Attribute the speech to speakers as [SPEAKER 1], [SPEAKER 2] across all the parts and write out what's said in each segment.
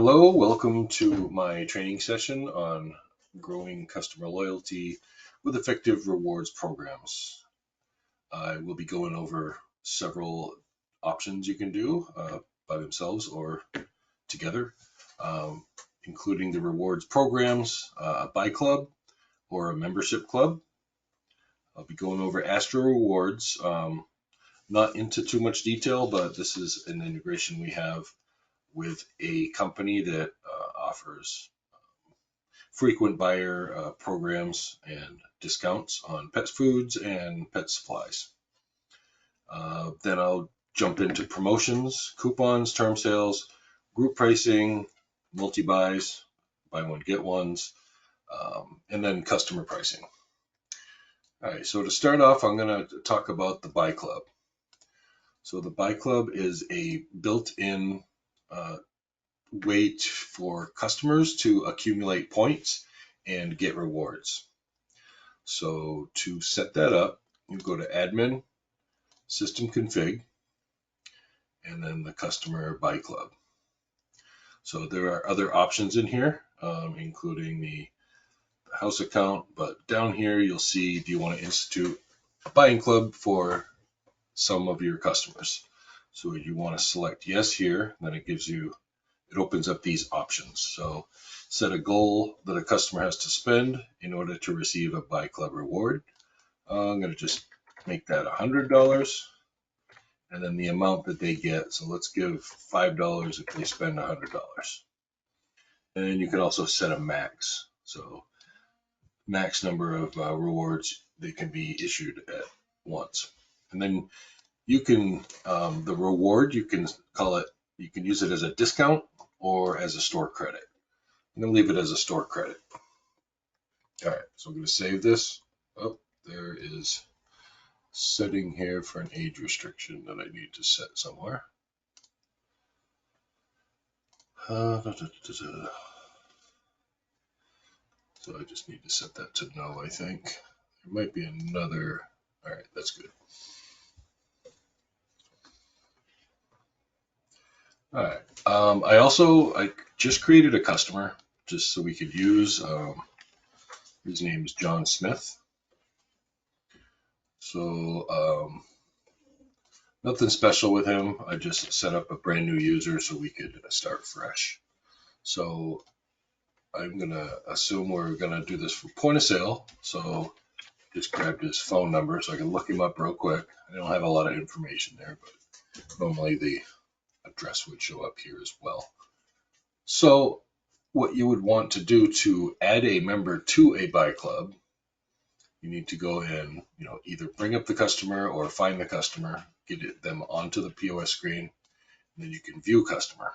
[SPEAKER 1] Hello, welcome to my training session on growing customer loyalty with effective rewards programs. I will be going over several options you can do by themselves or together, including the rewards programs, a buy club or a membership club. I'll be going over Astro Rewards, not into too much detail, but this is an integration we have with a company that offers frequent buyer programs and discounts on pet foods and pet supplies. Then I'll jump into promotions, coupons, term sales, group pricing, multi-buys, buy one, get ones, and then customer pricing. All right, so to start off, I'm going to talk about the buy club. So the buy club is a built-in way for customers to accumulate points and get rewards. So to set that up, you go to Admin, System Config, and then the Customer Buy Club. So there are other options in here, including the house account, but down here you'll see, do you want to institute a buying club for some of your customers? So you want to select yes here, then it opens up these options. So set a goal that a customer has to spend in order to receive a buy club reward. I'm going to just make that $100, and then the amount that they get. So let's give $5 if they spend $100. And then you can also set a max. So max number of rewards that can be issued at once. And then you can, the reward, you can use it as a discount or as a store credit. I'm going to leave it as a store credit. All right, so I'm going to save this. Oh, there is setting here for an age restriction that I need to set somewhere. So I just need to set that to no, I think. There might be another. All right, that's good. All right. I just created a customer just so we could use. His name is John Smith. So nothing special with him. I just set up a brand new user so we could start fresh. So I'm gonna assume we're gonna do this for point of sale. So just grabbed his phone number so I can look him up real quick. I don't have a lot of information there, but normally the address would show up here as well. So what you would want to do to add a member to a buy club, you need to go in, either bring up the customer or find the customer, get them onto the POS screen, and then you can view customer.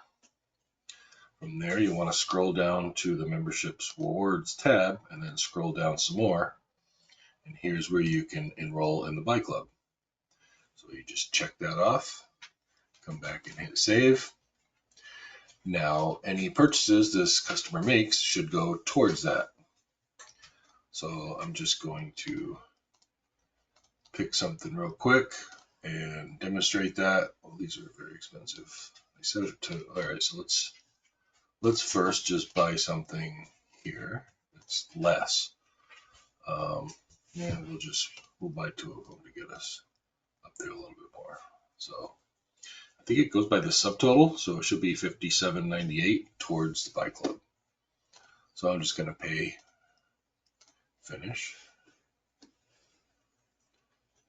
[SPEAKER 1] From there, you want to scroll down to the memberships rewards tab and then scroll down some more. And here's where you can enroll in the buy club. So you just check that off, come back and hit save. Now, any purchases this customer makes should go towards that. So I'm just going to pick something real quick and demonstrate that. Well, these are very expensive. I set it to, all right, so let's first just buy something here that's less. And we'll buy two of them to get us up there a little bit more. So I think it goes by the subtotal, so it should be $57.98 towards the buy club. So I'm just going to pay finish.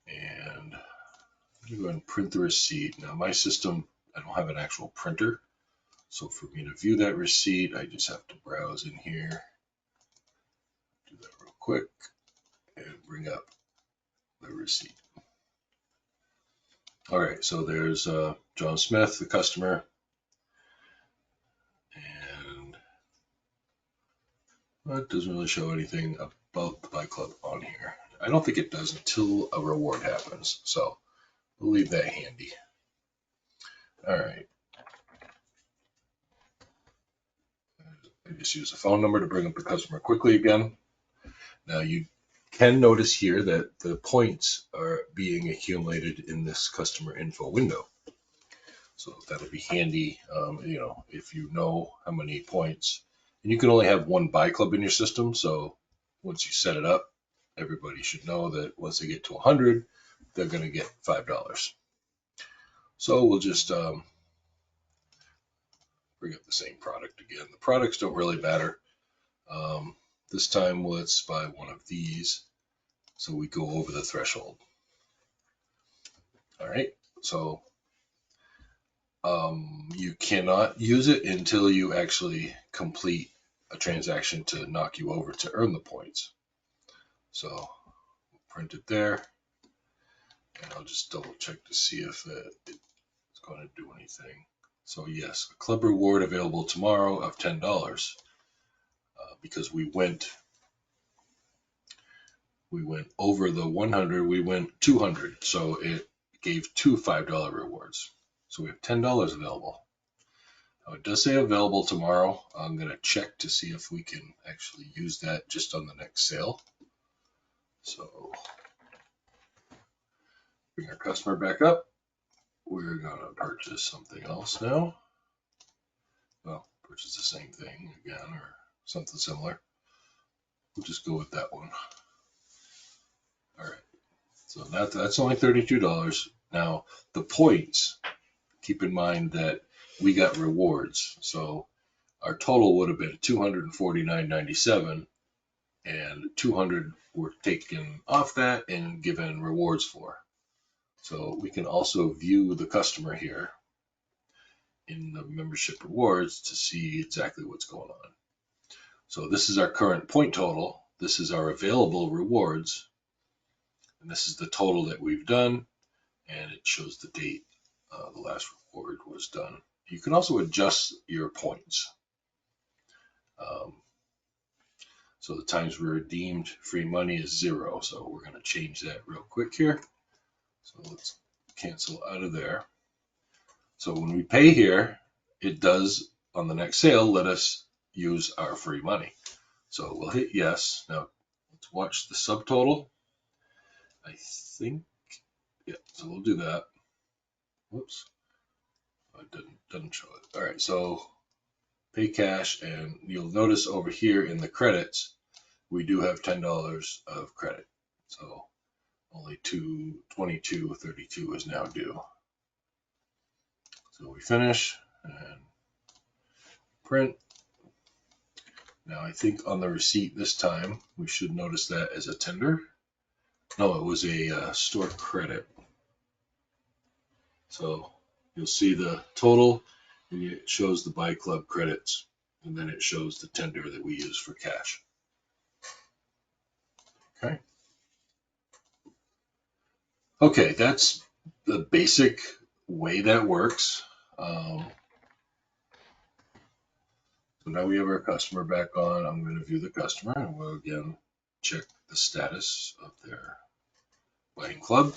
[SPEAKER 1] And I'm going to go ahead and print the receipt. Now my system, I don't have an actual printer. So for me to view that receipt, I just have to browse in here. Do that real quick and bring up the receipt. All right, so there's John Smith, the customer. And it doesn't really show anything about the buy club on here. I don't think it does until a reward happens. So we'll leave that handy. All right. I just use a phone number to bring up the customer quickly again. Now you can notice here that the points are being accumulated in this customer info window. So that'll be handy, if you know how many points. And you can only have one buy club in your system. So once you set it up, everybody should know that once they get to 100, they're going to get $5. So we'll just bring up the same product again. The products don't really matter. This time, let's buy one of these. So we go over the threshold. All right. So you cannot use it until you actually complete a transaction to knock you over to earn the points. So print it there, and I'll just double check to see if it's going to do anything. So yes, a club reward available tomorrow of $10 because we went over the 100, we went 200, so it gave two $5 rewards. So we have $10 available. Now it does say available tomorrow. I'm going to check to see if we can actually use that just on the next sale. So bring our customer back up. We're going to purchase something else now. Well, purchase the same thing again or something similar. We'll just go with that one. All right. So that's only $32. Now the points, keep in mind that we got rewards. So our total would have been $249.97, and 200 were taken off that and given rewards for. So we can also view the customer here in the membership rewards to see exactly what's going on. So this is our current point total. This is our available rewards. And this is the total that we've done. And it shows the date the last reward was done. You can also adjust your points. So the times we redeemed free money is 0. So we're going to change that real quick here. So let's cancel out of there. So when we pay here, it does on the next sale let us use our free money. So we'll hit yes. Now let's watch the subtotal. I think, yeah, so we'll do that. Whoops, it doesn't show it. All right, so pay cash, and you'll notice over here in the credits, we do have $10 of credit. So only $22.32 is now due. So we finish and print. Now I think on the receipt this time, we should notice that as a tender. No, it was a store credit. So you'll see the total, and it shows the buy club credits, and then it shows the tender that we use for cash. Okay. Okay, that's the basic way that works. So now we have our customer back on. I'm going to view the customer, and we'll again check the status of their buying club.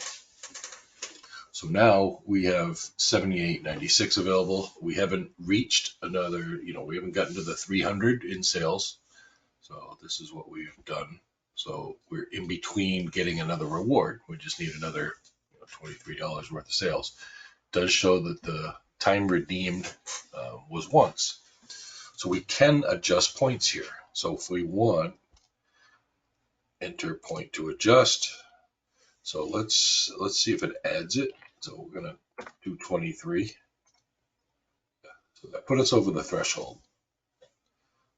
[SPEAKER 1] So now we have $78.96 available. We haven't reached another, we haven't gotten to the 300 in sales. So this is what we've done. So we're in between getting another reward. We just need another $23 worth of sales. It does show that the time redeemed was once. So we can adjust points here. So if we want, enter point to adjust. So let's see if it adds it. So we're going to do 23. So that put us over the threshold.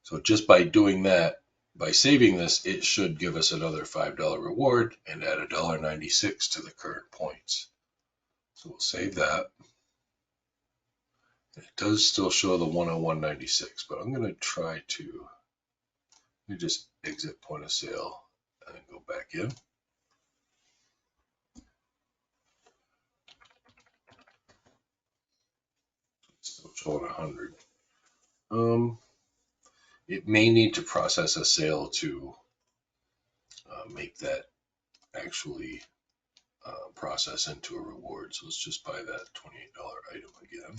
[SPEAKER 1] So just by doing that, by saving this, it should give us another $5 reward and add $1.96 to the current points. So we'll save that. And it does still show the 101.96, but I'm going to try to, let me just exit point of sale and then go back in. Still showing 100. It may need to process a sale to make that actually process into a reward. So let's just buy that $28 item again.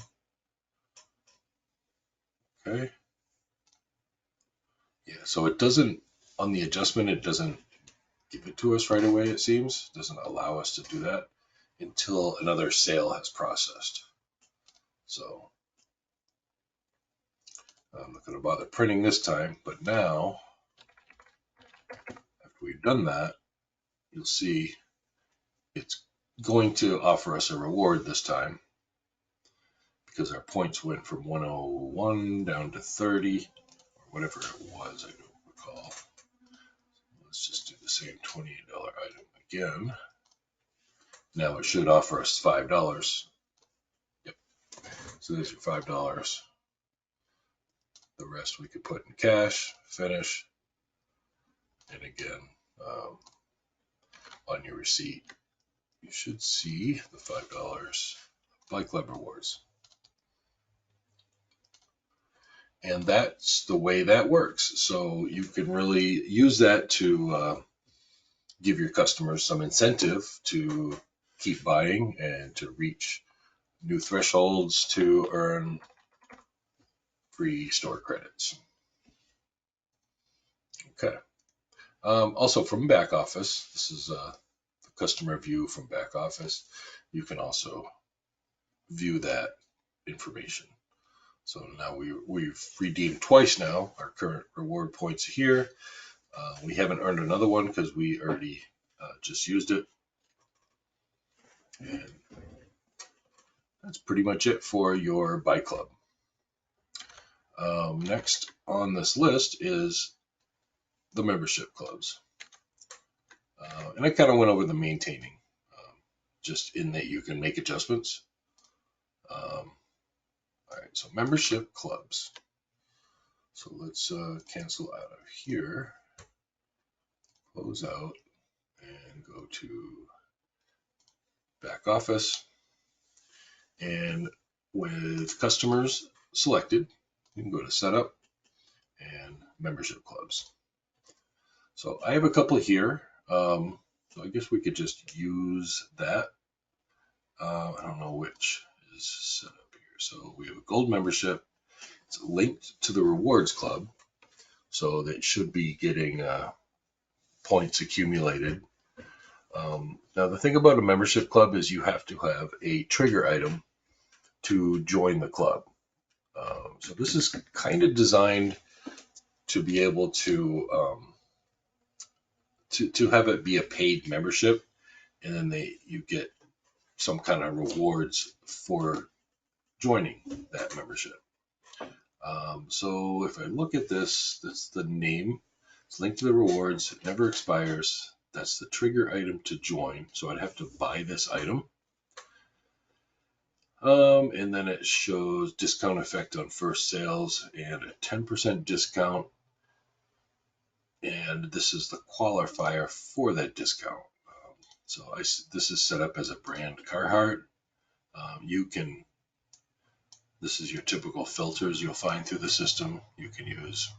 [SPEAKER 1] Okay. Yeah, so it doesn't, on the adjustment, it doesn't give it to us right away, it seems. It doesn't allow us to do that until another sale has processed. So I'm not going to bother printing this time, but now after we've done that, you'll see it's going to offer us a reward this time because our points went from 101 down to 30 or whatever it was, I don't recall. Let's just do the same $28 item again. Now it should offer us $5. Yep. So there's your $5. The rest we could put in cash, finish, and again, on your receipt, you should see the $5 Bike Club rewards. And that's the way that works. So you can really use that to give your customers some incentive to keep buying and to reach new thresholds to earn free store credits. Okay. Also from back office, this is the customer view from back office. You can also view that information. So now we've redeemed twice now. Our current reward points here. We haven't earned another one because we already just used it. And that's pretty much it for your Buy Club. Next on this list is the membership clubs. And I kind of went over the maintaining, just in that you can make adjustments. All right, so membership clubs. So let's cancel out of here, close out, and go to back office. And with customers selected, you can go to setup and membership clubs. So I have a couple here. So I guess we could just use that. I don't know which is set up here. So we have a gold membership. It's linked to the rewards club. So that should be getting points accumulated. Now the thing about a membership club is you have to have a trigger item to join the club. So this is kind of designed to be able to have it be a paid membership, and then you get some kind of rewards for joining that membership. So if I look at this, that's the name. It's linked to the rewards. It never expires. That's the trigger item to join. So I'd have to buy this item. And then it shows discount effect on first sales and a 10% discount. And this is the qualifier for that discount. This is set up as a brand Carhartt. This is your typical filters you'll find through the system. You can use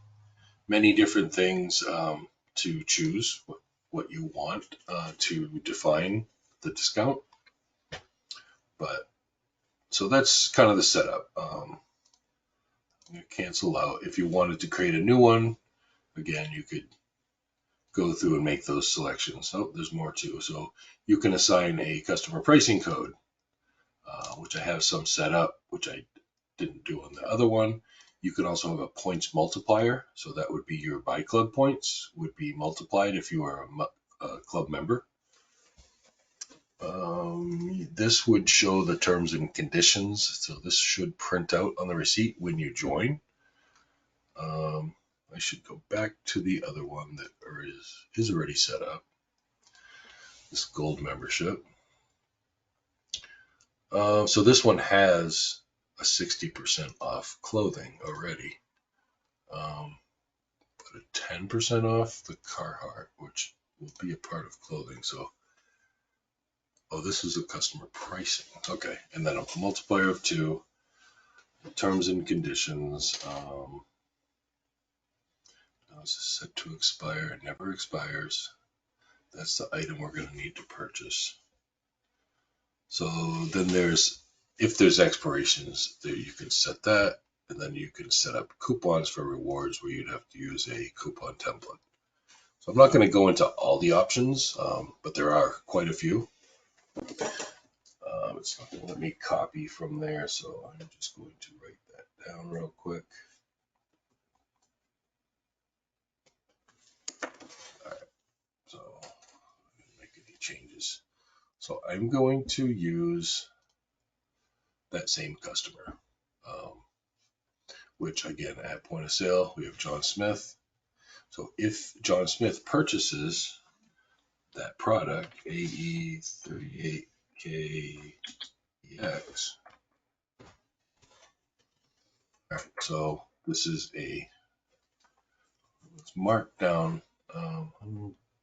[SPEAKER 1] many different things to choose what you want to define the discount. So that's kind of the setup. I'm going to cancel out. If you wanted to create a new one, again, you could go through and make those selections. Oh, there's more too. So you can assign a customer pricing code, which I have some set up, which I didn't do on the other one. You can also have a points multiplier. So that would be your Buy Club points would be multiplied if you are a club member. This would show the terms and conditions. So this should print out on the receipt when you join. I should go back to the other one that is already set up. This gold membership. So this one has a 60% off clothing already. But a 10% off the Carhartt, which will be a part of clothing. So, this is a customer pricing. Okay, and then a multiplier of 2, terms and conditions. This is set to expire. It never expires. That's the item we're going to need to purchase. So then if there's expirations, there you can set that, and then you can set up coupons for rewards where you'd have to use a coupon template. So I'm not going to go into all the options, but there are quite a few. It's not going to let me copy from there, so I'm just going to write that down real quick. All right, so I didn't make any changes. So I'm going to use that same customer, which again, at point of sale, we have John Smith. So if John Smith purchases that product, AE38KEX, all right, so this is it's marked down. I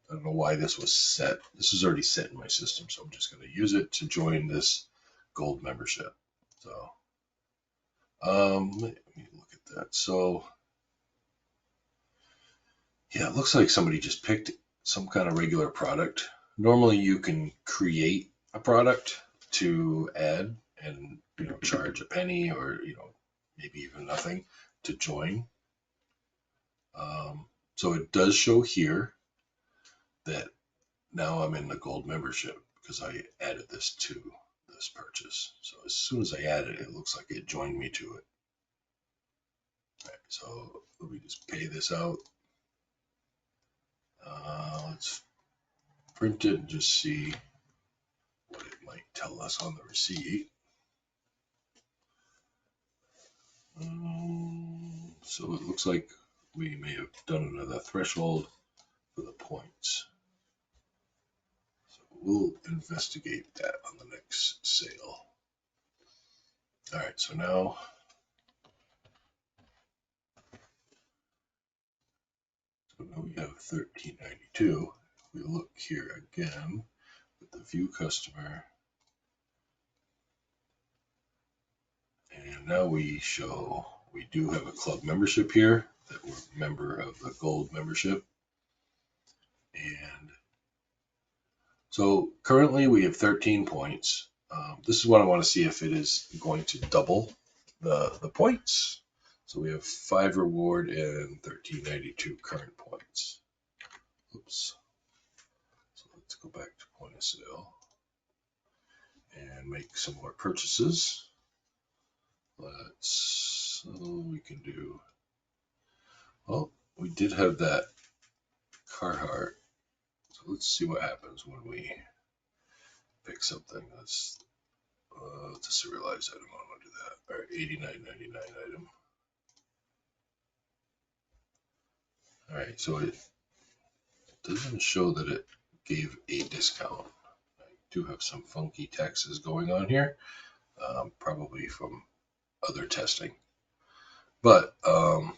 [SPEAKER 1] don't know why this was set. This is already set in my system, so I'm just going to use it to join this gold membership. So let me look at that. So yeah, it looks like somebody just picked some kind of regular product. Normally you can create a product to add and charge a penny or maybe even nothing to join. So it does show here that now I'm in the gold membership because I added this to this purchase. So as soon as I add it, it looks like it joined me to it. All right, so let me just pay this out. Let's print it and just see what it might tell us on the receipt. So it looks like we may have done another threshold for the points. So we'll investigate that on the next sale. All right, so now we have 1392. If we look here again with the view customer, and now we show we do have a club membership here, that we're a member of the gold membership. And so currently we have 13 points. This is what I want to see if it is going to double the points. So we have 5 reward and 1392 current points. Oops. So let's go back to point of sale and make some more purchases. We can do, well, we did have that Carhartt. So let's see what happens when we pick something that's it's a serialized item. I want to do that. All right, $89.99 item. All right, so it doesn't show that it gave a discount. I do have some funky taxes going on here, probably from other testing. But let's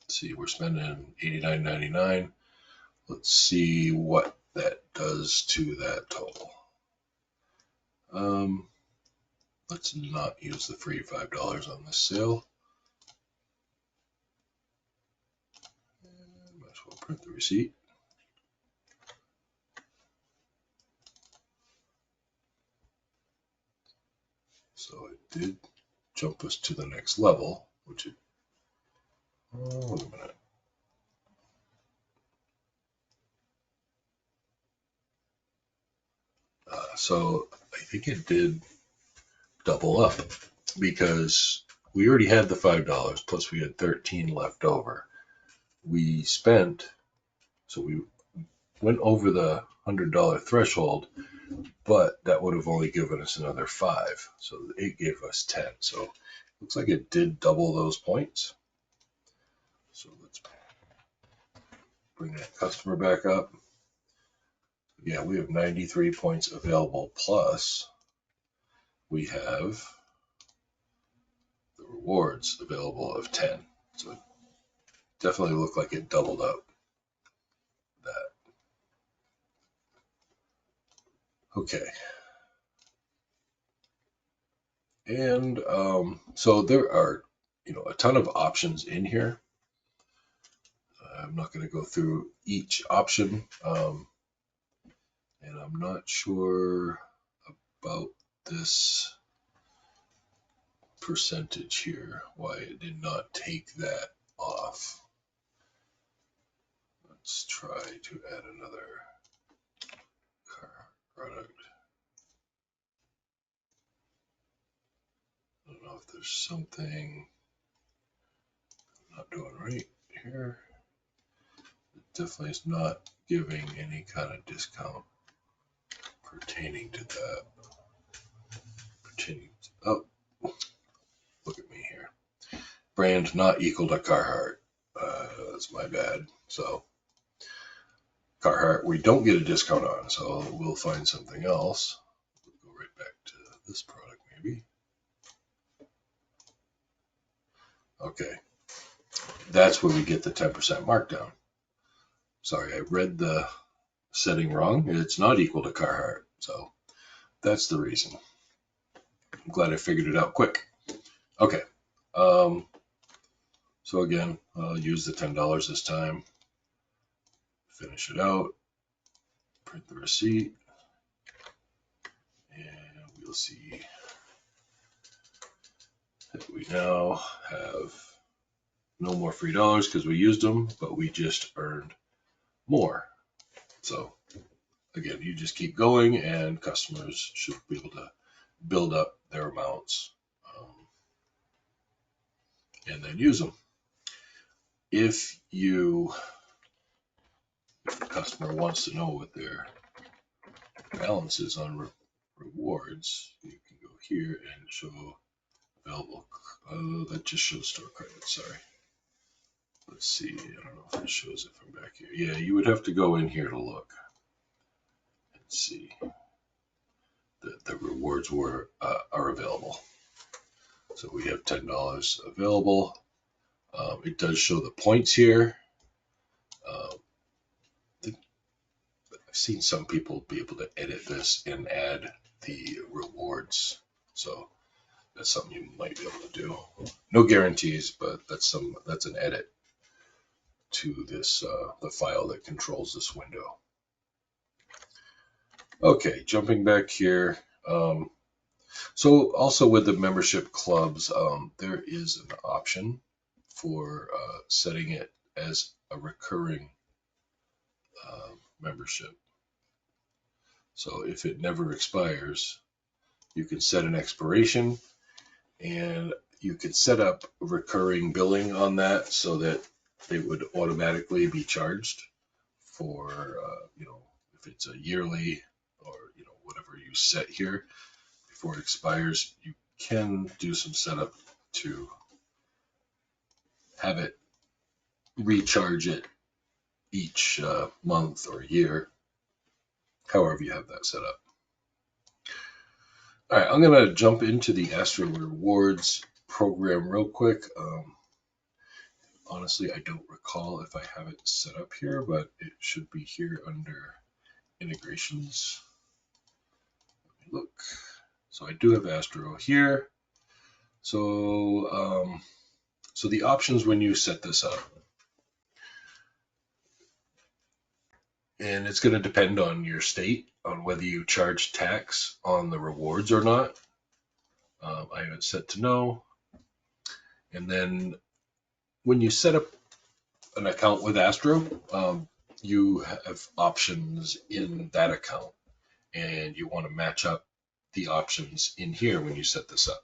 [SPEAKER 1] see, we're spending $89.99. Let's see what that does to that total. Let's not use the free $5 on this sale. Might as well print the receipt. So it did jump us to the next level, which it, oh, wait a minute. So I think it did double up because we already had the $5 plus we had 13 left over. We spent, so we went over the $100 threshold, but that would have only given us another 5. So it gave us 10. So it looks like it did double those points. So let's bring that customer back up. Yeah, we have 93 points available, plus we have the rewards available of 10. So it definitely looked like it doubled up that. Okay. And so there are, a ton of options in here. I'm not going to go through each option. And I'm not sure about this percentage here, why it did not take that off. Let's try to add another car product. know if there's something I'm not doing right here. It definitely is not giving any kind of discount pertaining to that. Oh, look at me here. Brand not equal to Carhartt. That's my bad. So Carhartt, we don't get a discount on, so we'll find something else. We'll go right back to this product, maybe. Okay, that's where we get the 10% markdown. Sorry, I read the setting wrong. It's not equal to Carhartt, so that's the reason. I'm glad I figured it out quick. Okay, so again, I'll use the $10 this time. Finish it out, print the receipt, and we'll see that we now have no more free dollars because we used them, but we just earned more. So again, you just keep going and customers should be able to build up their amounts and then use them. If the customer wants to know what their balance is on rewards, you can go here and show available. That just shows store credit, sorry. Let's see, I don't know if it shows it from back here. Yeah, you would have to go in here to look and see that the rewards are available. So we have $10 available. It does show the points here. I've seen some people be able to edit this and add the rewards. So that's something you might be able to do. No guarantees, but that's an edit to this the file that controls this window. Okay, jumping back here. So also with the membership clubs, there is an option for setting it as a recurring membership. So if it never expires, you can set an expiration and you can set up recurring billing on that so that it would automatically be charged for, if it's a yearly or, whatever you set here before it expires. You can do some setup to have it recharge it each month or year, however you have that set up. All right, I'm going to jump into the Astro Rewards program real quick. Honestly, I don't recall if I have it set up here, but it should be here under integrations. Let me look. So I do have Astro here. So, so the options when you set this up, and it's going to depend on your state on whether you charge tax on the rewards or not. I have it set to no. And then when you set up an account with Astro, you have options in that account, and you want to match up the options in here when you set this up.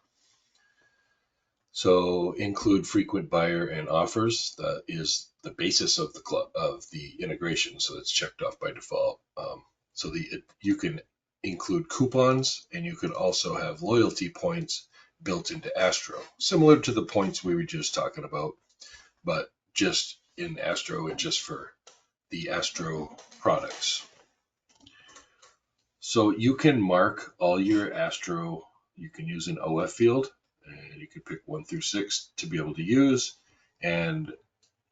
[SPEAKER 1] So include frequent buyer and offers. That is the basis of the integration. So it's checked off by default. So you can include coupons, and you can also have loyalty points built into Astro, similar to the points we were just talking about, but just in Astro and just for the Astro products. So you can mark all your Astro. You can use an OF field, and you can pick 1 through 6 to be able to use, and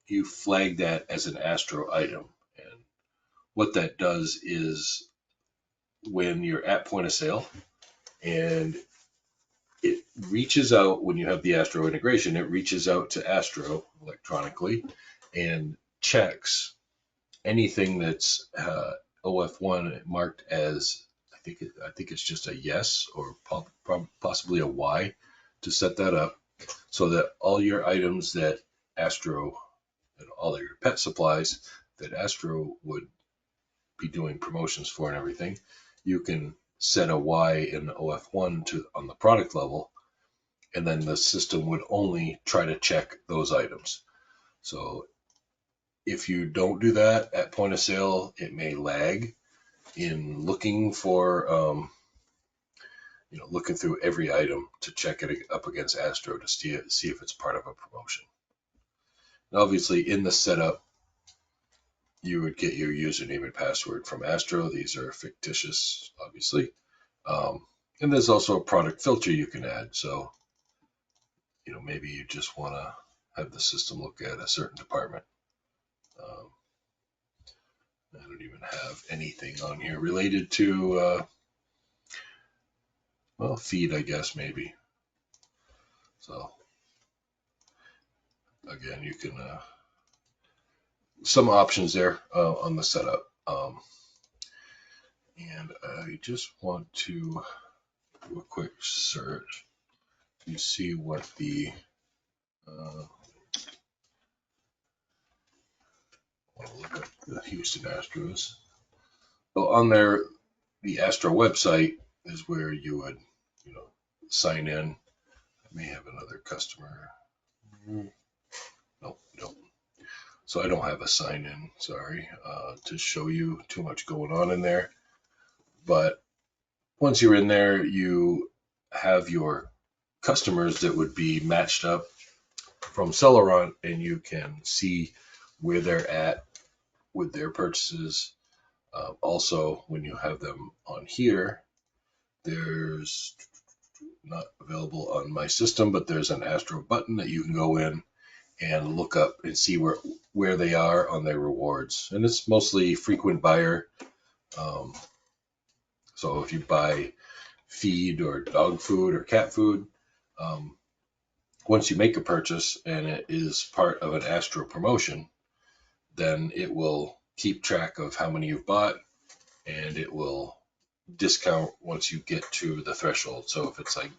[SPEAKER 1] you flag that as an Astro item. And what that does is when you're at point of sale and it reaches out, when you have the Astro integration, it reaches out to Astro electronically and checks anything that's OF1 marked as, I think it's just a yes or possibly a Y to set that up, so that all your items that Astro and all your pet supplies that Astro would be doing promotions for and everything, you can set a Y in OF1 on the product level, and then the system would only try to check those items. So if you don't do that at point of sale, it may lag in looking for, looking through every item to check it up against Astro to see if it's part of a promotion. And obviously, in the setup, you would get your username and password from Astro. These are fictitious, obviously. And there's also a product filter you can add. So, maybe you just want to have the system look at a certain department. I don't even have anything on here related to, feed, I guess, maybe. So, again, you can, some options there on the setup. And I just want to do a quick search to see what the I'll look at the Houston Astros. So on there, the Astro website is where you would, sign in. I may have another customer. No, don't. So I don't have a sign in, sorry, to show you too much going on in there. But once you're in there, you have your customers that would be matched up from Celerant, and you can see where they're at with their purchases. Also, when you have them on here, there's not available on my system, but there's an Astro button that you can go in and look up and see where they are on their rewards. And it's mostly frequent buyer. So if you buy feed or dog food or cat food, once you make a purchase and it is part of an Astro promotion, then it will keep track of how many you've bought, and it will discount once you get to the threshold. So if it's like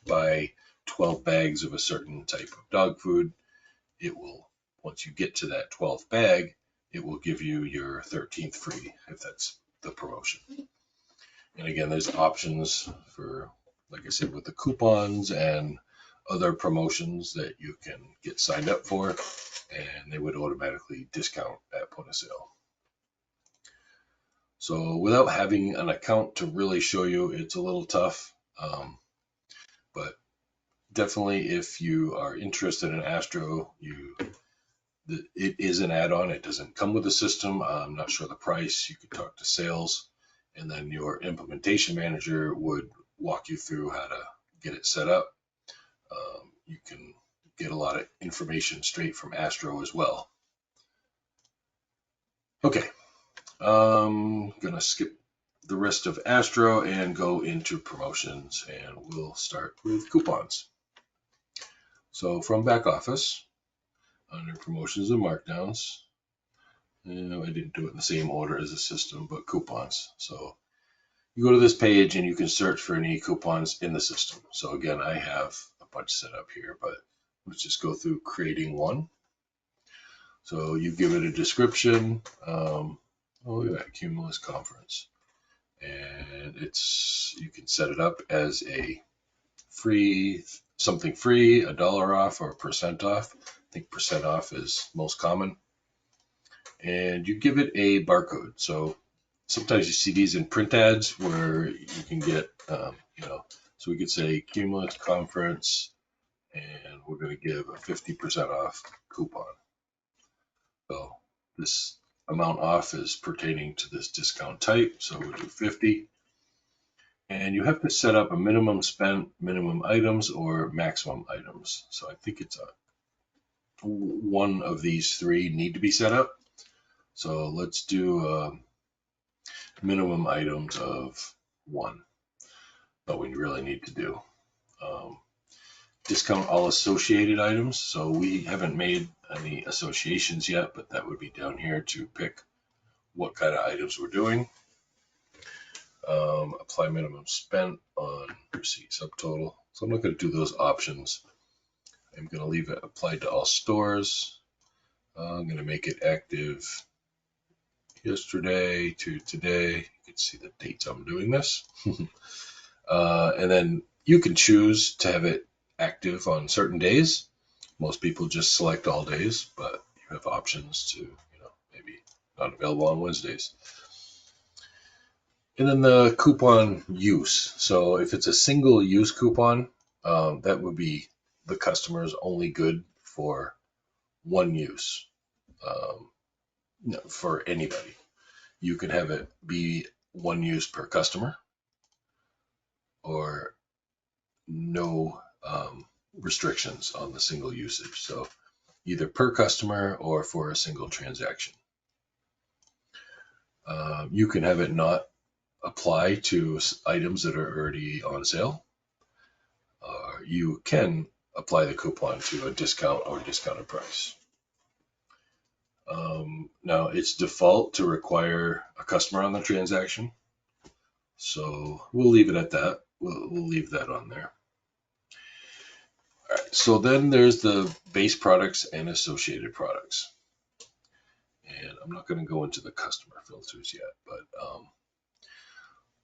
[SPEAKER 1] buy 12 bags of a certain type of dog food, it will, once you get to that 12th bag, it will give you your 13th free if that's the promotion. And again, there's options for, like I said, with the coupons and other promotions that you can get signed up for, and they would automatically discount at point of sale. So without having an account to really show you, it's a little tough. But definitely, if you are interested in Astro, it is an add-on. It doesn't come with the system. I'm not sure the price. You could talk to sales, and then your implementation manager would walk you through how to get it set up. You can get a lot of information straight from Astro as well. Okay, I'm gonna skip the rest of Astro and go into promotions, and we'll start with coupons. So from back office, under promotions and markdowns, I didn't do it in the same order as the system, but coupons. So you go to this page and you can search for any coupons in the system. So again, I have a bunch set up here, but let's just go through creating one. So you give it a description. Look at that, Cumulus Conference. And you can set it up as a free, something free, $1 off or % off. I think % off is most common. And you give it a barcode. So sometimes you see these in print ads where you can get, so we could say Cumulus Conference, and we're going to give a 50% off coupon. So this amount off is pertaining to this discount type. So we'll do 50. And you have to set up a minimum spent, minimum items, or maximum items. So I think it's one of these three need to be set up. So let's do minimum items of 1. But we really need to do discount all associated items. So we haven't made any associations yet, but that would be down here to pick what kind of items we're doing. Apply minimum spent on receipt subtotal. So I'm not going to do those options. I'm going to leave it applied to all stores. I'm going to make it active yesterday to today. You can see the dates I'm doing this. And then you can choose to have it active on certain days. Most people just select all days, but you have options to, maybe not available on Wednesdays. And then the coupon use. So if it's a single use coupon, that would be the customer's only good for one use, for anybody. You can have it be one use per customer or no restrictions on the single usage. So either per customer or for a single transaction. You can have it not apply to items that are already on sale. You can apply the coupon to a discount or discounted price. Now it's default to require a customer on the transaction. So we'll leave it at that. We'll leave that on there. All right, so then there's the base products and associated products. And I'm not going to go into the customer filters yet, but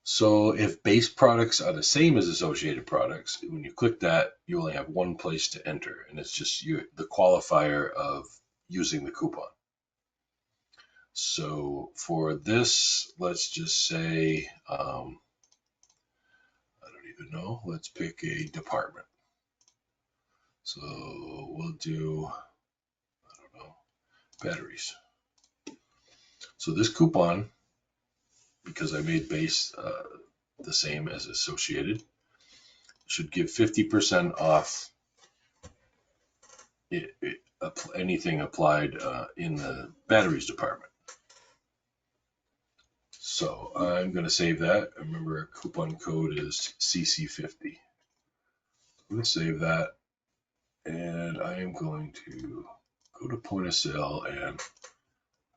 [SPEAKER 1] so if base products are the same as associated products, when you click that, you only have one place to enter, and it's just the qualifier of using the coupon. So for this, let's just say, I don't even know, let's pick a department. So we'll do, I don't know, batteries. So this coupon, because I made base the same as associated, should give 50% off anything applied in the batteries department. So I'm going to save that. Remember, our coupon code is CC50. I'm going to save that, and I am going to go to point of sale, and I'm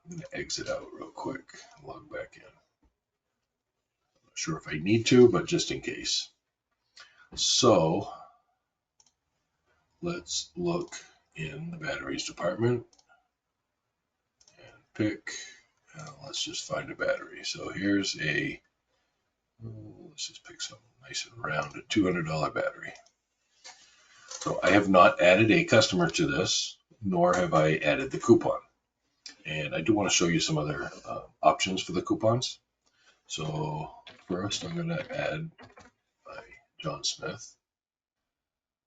[SPEAKER 1] going to exit out real quick and log back in. I'm not sure if I need to, but just in case. So let's look in the batteries department and pick, let's just find a battery. So here's let's just pick something nice and round, a $200 battery. So I have not added a customer to this, nor have I added the coupon. And I do want to show you some other options for the coupons. So first I'm going to add my John Smith.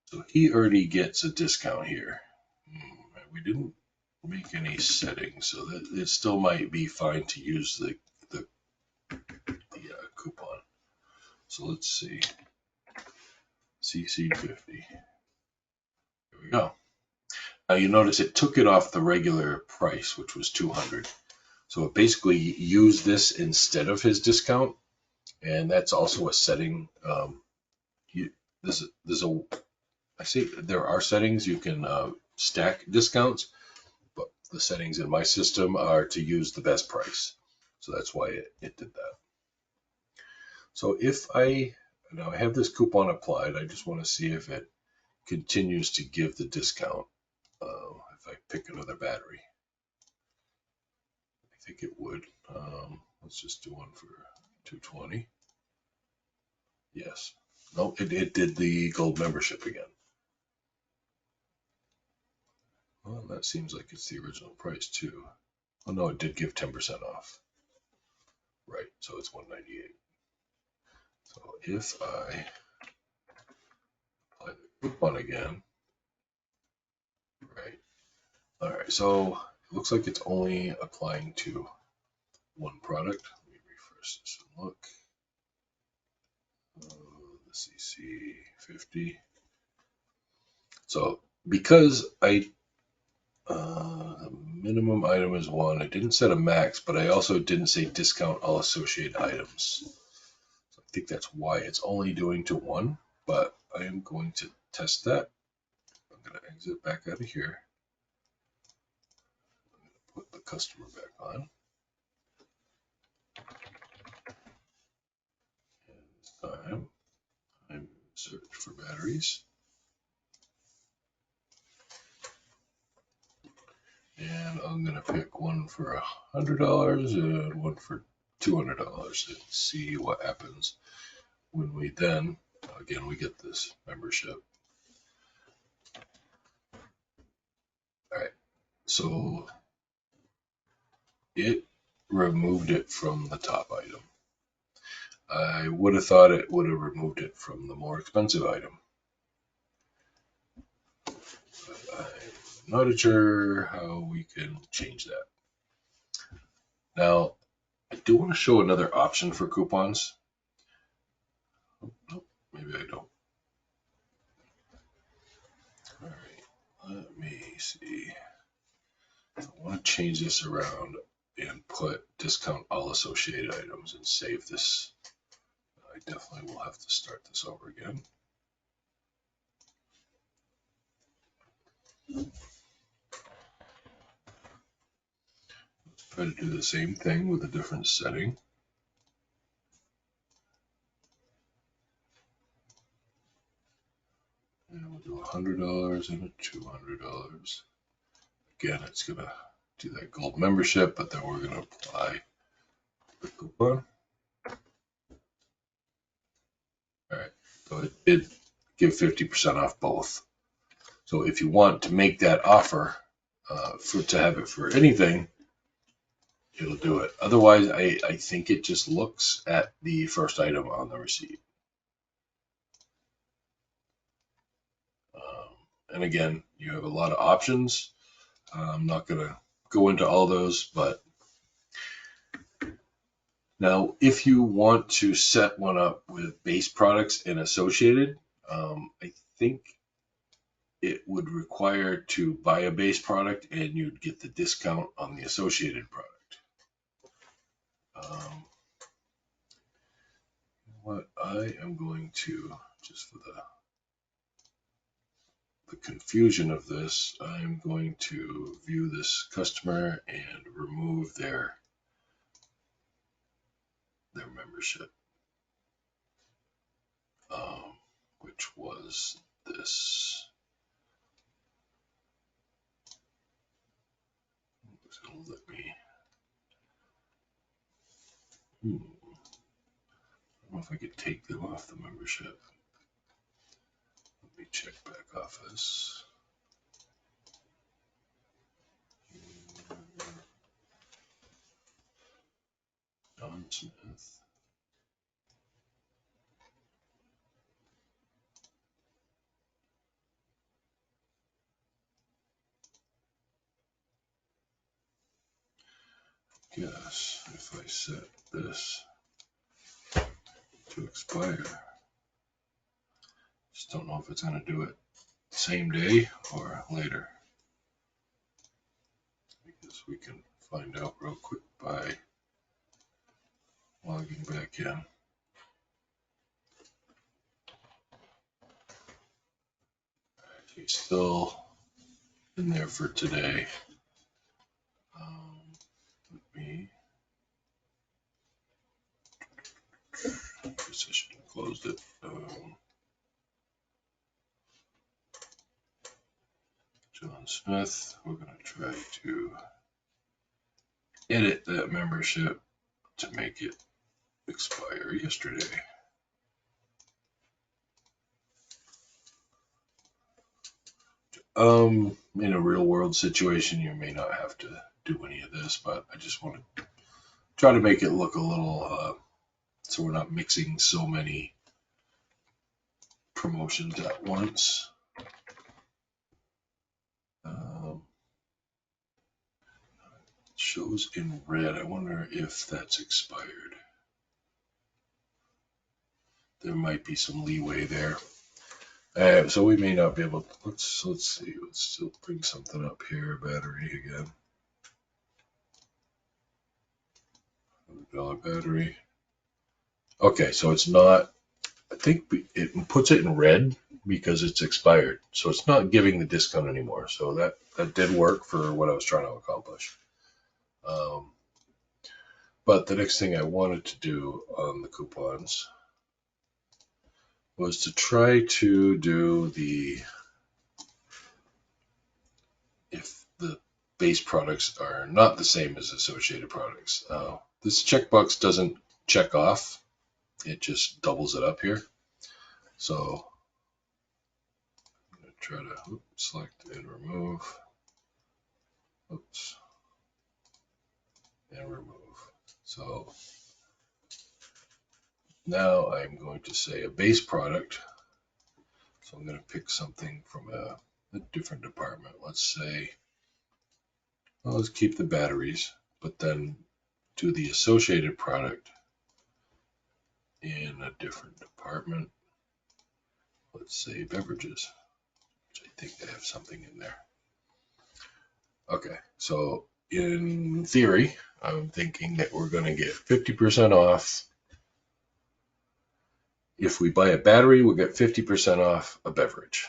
[SPEAKER 1] So he already gets a discount here. We didn't make any settings, so that it still might be fine to use the coupon. So let's see, CC50. Here we go. Now you notice it took it off the regular price, which was $200. So it basically used this instead of his discount, and that's also a setting. I see there are settings you can stack discounts, but the settings in my system are to use the best price. So that's why it did that. So if now I have this coupon applied, I just want to see if it continues to give the discount. If I pick another battery, I think it would. Let's just do one for 220. Yes. No, it did the gold membership again. Well, that seems like it's the original price too. Oh no, it did give 10% off. Right, so it's 198. So if I apply the coupon again, right. All right, so it looks like it's only applying to one product. Let me refresh this and look. The CC50. So because the minimum item is one, I didn't set a max, but I also didn't say discount all associated items. So I think that's why it's only doing to one, but I am going to test that. I'm going to exit back out of here. I'm going to put the customer back on. And this time I'm going to search for batteries. And I'm going to pick one for $100 and one for $200 and see what happens when we then, again, we get this membership. All right, so it removed it from the top item. I would have thought it would have removed it from the more expensive item. But I'm not sure how we can change that. Now, I do want to show another option for coupons. Oh, no, maybe I don't. All right, let me see. I want to change this around and put discount all associated items and save this. I definitely will have to start this over again. Try to do the same thing with a different setting. And we'll do $100 and a $200. Again, it's going to do that gold membership, but then we're going to apply the coupon. All right, so it give 50% off both. So if you want to make that offer to have it for anything, it'll do it. Otherwise, I think it just looks at the first item on the receipt. And again, you have a lot of options. I'm not going to go into all those, but now if you want to set one up with base products and associated, I think it would require to buy a base product and you'd get the discount on the associated product. What I am going to, just for the confusion of this, I'm going to view this customer and remove their membership, which was this. It's going to let me. I don't know if I could take them off the membership. Let me check back office. Don Smith. Yes, if I set this to expire, just don't know if it's going to do it same day or later. Because we can find out real quick by logging back in. He's still in there for today. Let me precision closed it. John Smith, we're going to try to edit that membership to make it expire yesterday. In a real world situation, you may not have to do any of this, but I just want to try to make it look a little, so we're not mixing so many promotions at once. Shows in red. I wonder if that's expired. There might be some leeway there. So we may not be able to, let's see, let's still bring something up here, battery again. $100 battery. Okay, so it's not, I think it puts it in red because it's expired. So it's not giving the discount anymore. So that did work for what I was trying to accomplish. But the next thing I wanted to do on the coupons was to try to do if the base products are not the same as associated products. This checkbox doesn't check off. It just doubles it up here. So I'm going to try to select and remove. Oops. And remove. So now I'm going to say a base product. So I'm going to pick something from a different department. Let's say, well, let's keep the batteries, but then do the associated product in a different department. Let's say beverages, which I think they have something in there. Okay, so in theory, I'm thinking that we're going to get 50% off. If we buy a battery, we'll get 50% off a beverage.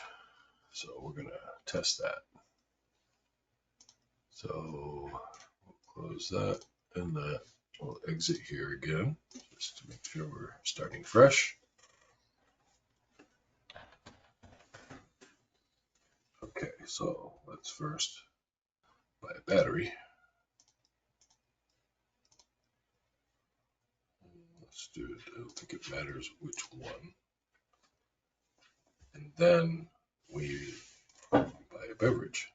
[SPEAKER 1] So we're going to test that. So we'll close that and that. We'll exit here again, just to make sure we're starting fresh. Okay, so let's first buy a battery. Let's do it. I don't think it matters which one. And then we buy a beverage.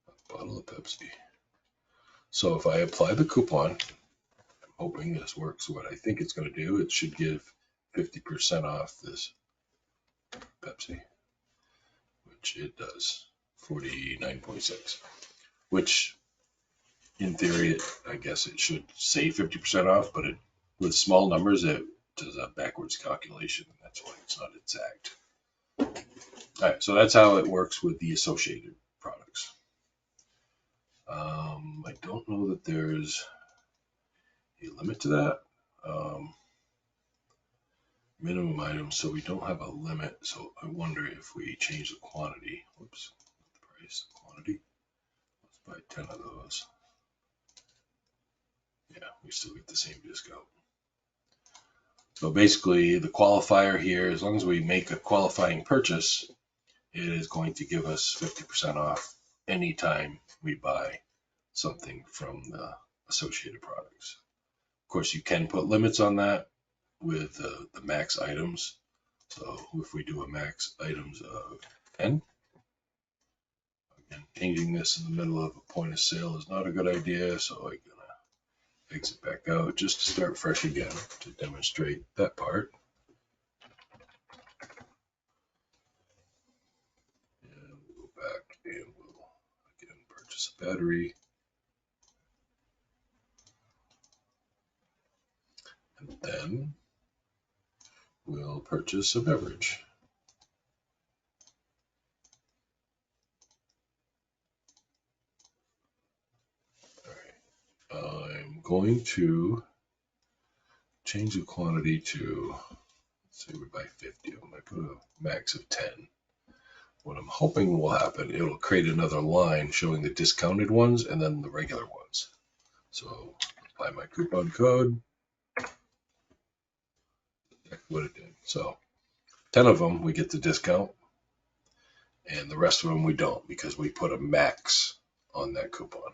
[SPEAKER 1] A bottle of Pepsi. So if I apply the coupon, I'm hoping this works what I think it's going to do. It should give 50% off this Pepsi, which it does, 49.6, which in theory, I guess it should say 50% off, but with small numbers, it does a backwards calculation. That's why it's not exact. All right, so that's how it works with the associated products. I don't know that there's a limit to that. Minimum items, so we don't have a limit. So I wonder if we change the quantity. Whoops, the price, quantity. Let's buy 10 of those. Yeah, we still get the same discount. So basically, the qualifier here, as long as we make a qualifying purchase, it is going to give us 50% off anytime we buy something from the associated products. Of course, you can put limits on that with the max items. So if we do a max items of 10, again, changing this in the middle of a point of sale is not a good idea. So I'm gonna exit back out just to start fresh again to demonstrate that part. And we'll go back and we'll again purchase a battery. And then we'll purchase a beverage. All right. I'm going to change the quantity to, let's say we buy 50 of them. I put a max of 10. What I'm hoping will happen, it'll create another line showing the discounted ones and then the regular ones. So apply my coupon code. That's what it did. So 10 of them, we get the discount. And the rest of them we don't because we put a max on that coupon.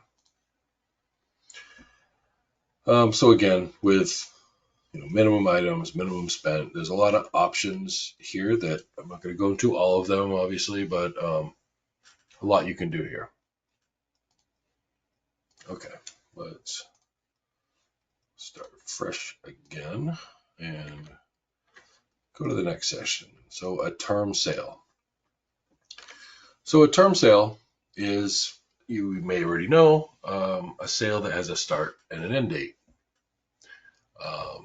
[SPEAKER 1] So again, with minimum items, minimum spent, there's a lot of options here that I'm not going to go into all of them, obviously, but a lot you can do here. Okay, let's start fresh again and go to the next session. So a term sale. So a term sale is, you may already know, a sale that has a start and an end date.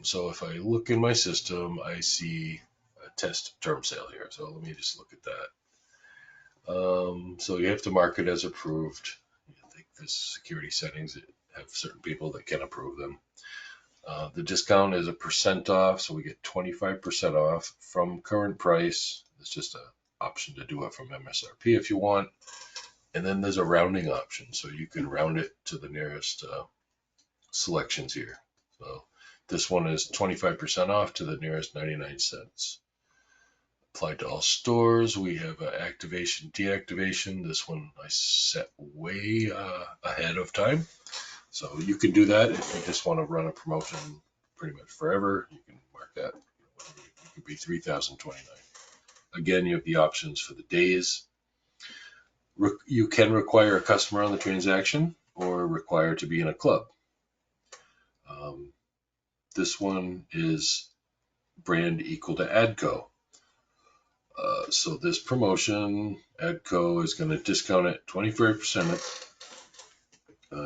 [SPEAKER 1] So if I look in my system, I see a test term sale here. So let me just look at that. So you have to mark it as approved. I think the security settings have certain people that can approve them. The discount is a % off, so we get 25% off from current price. It's just an option to do it from MSRP if you want. And then there's a rounding option, so you can round it to the nearest selections here. So this one is 25% off to the nearest 99 cents. Applied to all stores. We have activation, deactivation. This one I set way ahead of time. So you can do that if you just want to run a promotion pretty much forever. You can mark that. It could be 3,029. Again, you have the options for the days. You can require a customer on the transaction or require to be in a club. This one is brand equal to ADCO. So this promotion, ADCO is going to discount it 25%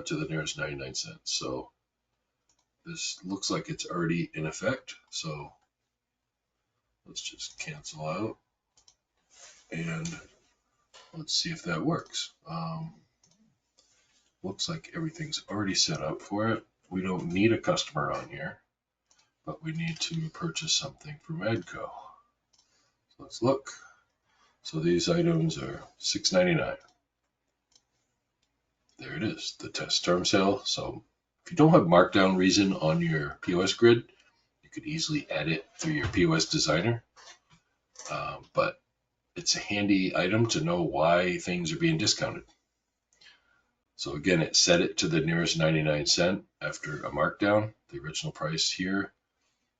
[SPEAKER 1] to the nearest 99 cents. So this looks like it's already in effect. So let's just cancel out and let's see if that works. Looks like everything's already set up for it. We don't need a customer on here, but we need to purchase something from ADCO. So let's look. So these items are $6.99. There it is, the test term sale. So if you don't have markdown reason on your POS grid, you could easily add it through your POS designer. But it's a handy item to know why things are being discounted. So again, it set it to the nearest 99 cent after a markdown, the original price here.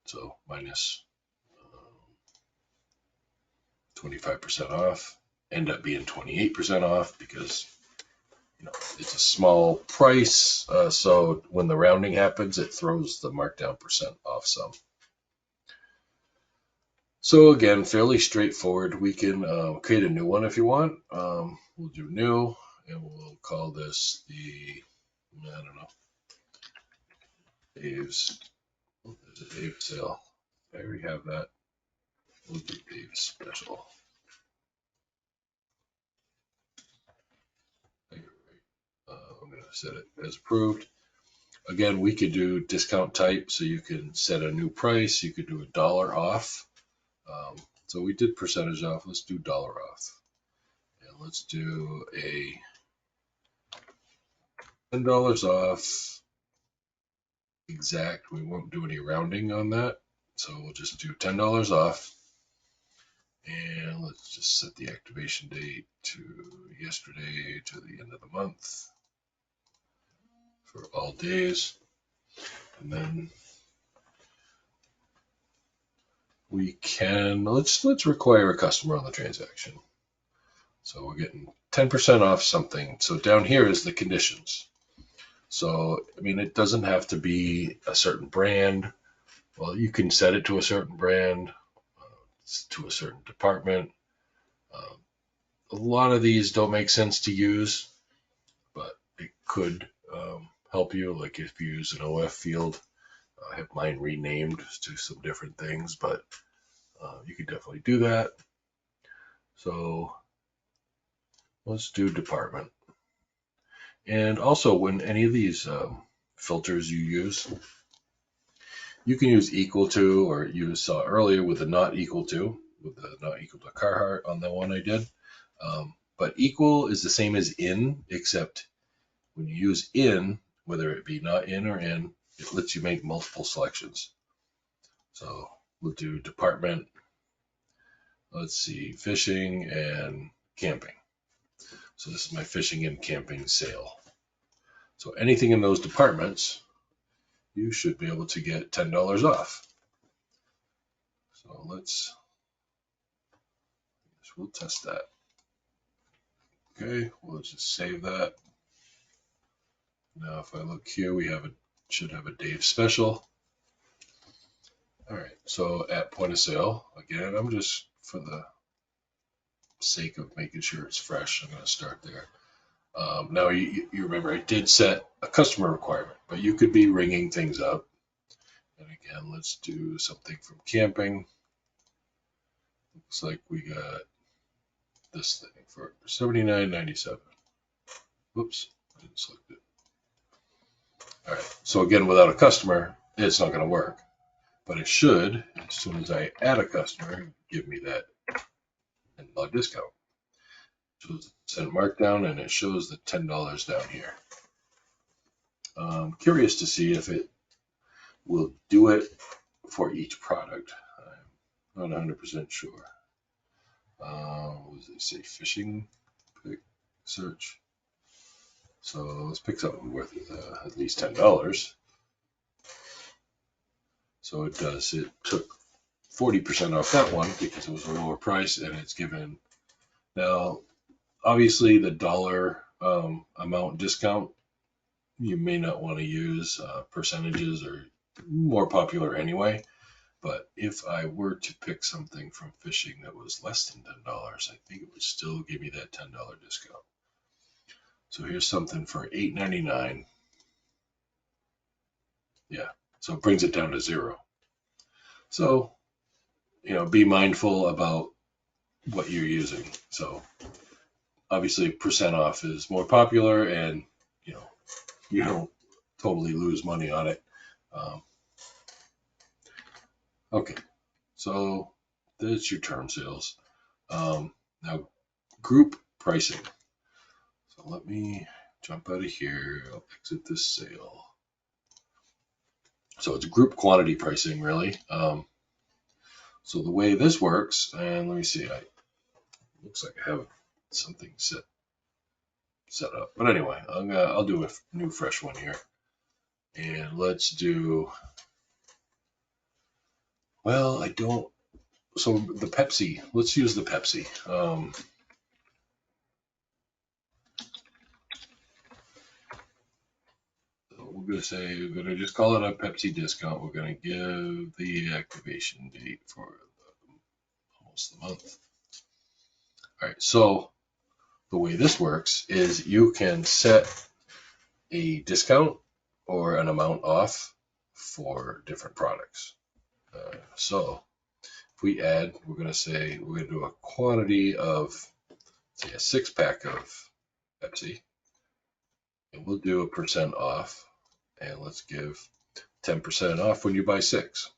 [SPEAKER 1] So minus 25% off, end up being 28% off because it's a small price. So when the rounding happens, it throws the markdown percent off some. So again, fairly straightforward. We can create a new one if you want. We'll do new and we'll call this the, I don't know, Dave's, there's a Dave sale. I already have that. We'll do Dave special. I'm going to set it as approved. Again, we could do discount type, so you can set a new price. You could do $1 off. So we did percentage off. Let's do $1 off. And let's do a $10 off exact. We won't do any rounding on that. So we'll just do $10 off. And let's just set the activation date to yesterday to the end of the month for all days. And then we can, let's require a customer on the transaction. So we're getting 10% off something. So down here is the conditions. So, I mean, it doesn't have to be a certain brand. Well, you can set it to a certain brand, to a certain department. A lot of these don't make sense to use, but it could help you. Like if you use an OF field, I have mine renamed to some different things, but you can definitely do that. So let's do department. And also, when any of these filters you use, you can use equal to, or you saw earlier with the not equal to, with the not equal to Carhartt on the one I did. But equal is the same as in, except when you use in, whether it be not in or in, it lets you make multiple selections. So we'll do department. Let's see, fishing and camping. So this is my fishing and camping sale. So anything in those departments, you should be able to get $10 off. So we'll test that. Okay, we'll just save that. Now if I look here, we should have a Dave special. All right, so at point of sale, again, I'm just, for the sake of making sure it's fresh, I'm going to start there. Now you remember I did set a customer requirement, but you could be ringing things up. And again, let's do something from camping. Looks like we got this thing for $79.97. Whoops, I didn't select it. All right, so again, without a customer, it's not going to work, but it should, as soon as I add a customer, give me that $10 discount. It shows the % markdown, and it shows the $10 down here. I'm curious to see if it will do it for each product. I'm not 100% sure. What does it say? Fishing pick search. So let's pick something worth at least $10. So it does. It took 40% off that one because it was a lower price and it's given. Now, obviously, the dollar amount discount, you may not want to use. Percentages are more popular anyway. But if I were to pick something from fishing that was less than $10, I think it would still give me that $10 discount. So here's something for $8.99. Yeah, so it brings it down to 0. So, be mindful about what you're using. So obviously percent off is more popular and, you don't totally lose money on it. Okay, so that's your term sales. Now, group pricing. So let me jump out of here. I'll exit this sale. So it's group quantity pricing, really. So the way this works, and let me see, looks like I have something set up. But anyway, I'll do a new fresh one here. And let's do, well, I don't, so the Pepsi, let's use the Pepsi. We're going to just call it a Pepsi discount. We're going to give the activation date for almost the month. All right, so the way this works is you can set a discount or an amount off for different products. So if we add, we're going to do a quantity of, say, a 6-pack of Pepsi, and we'll do a percent off, and let's give 10% off when you buy 6.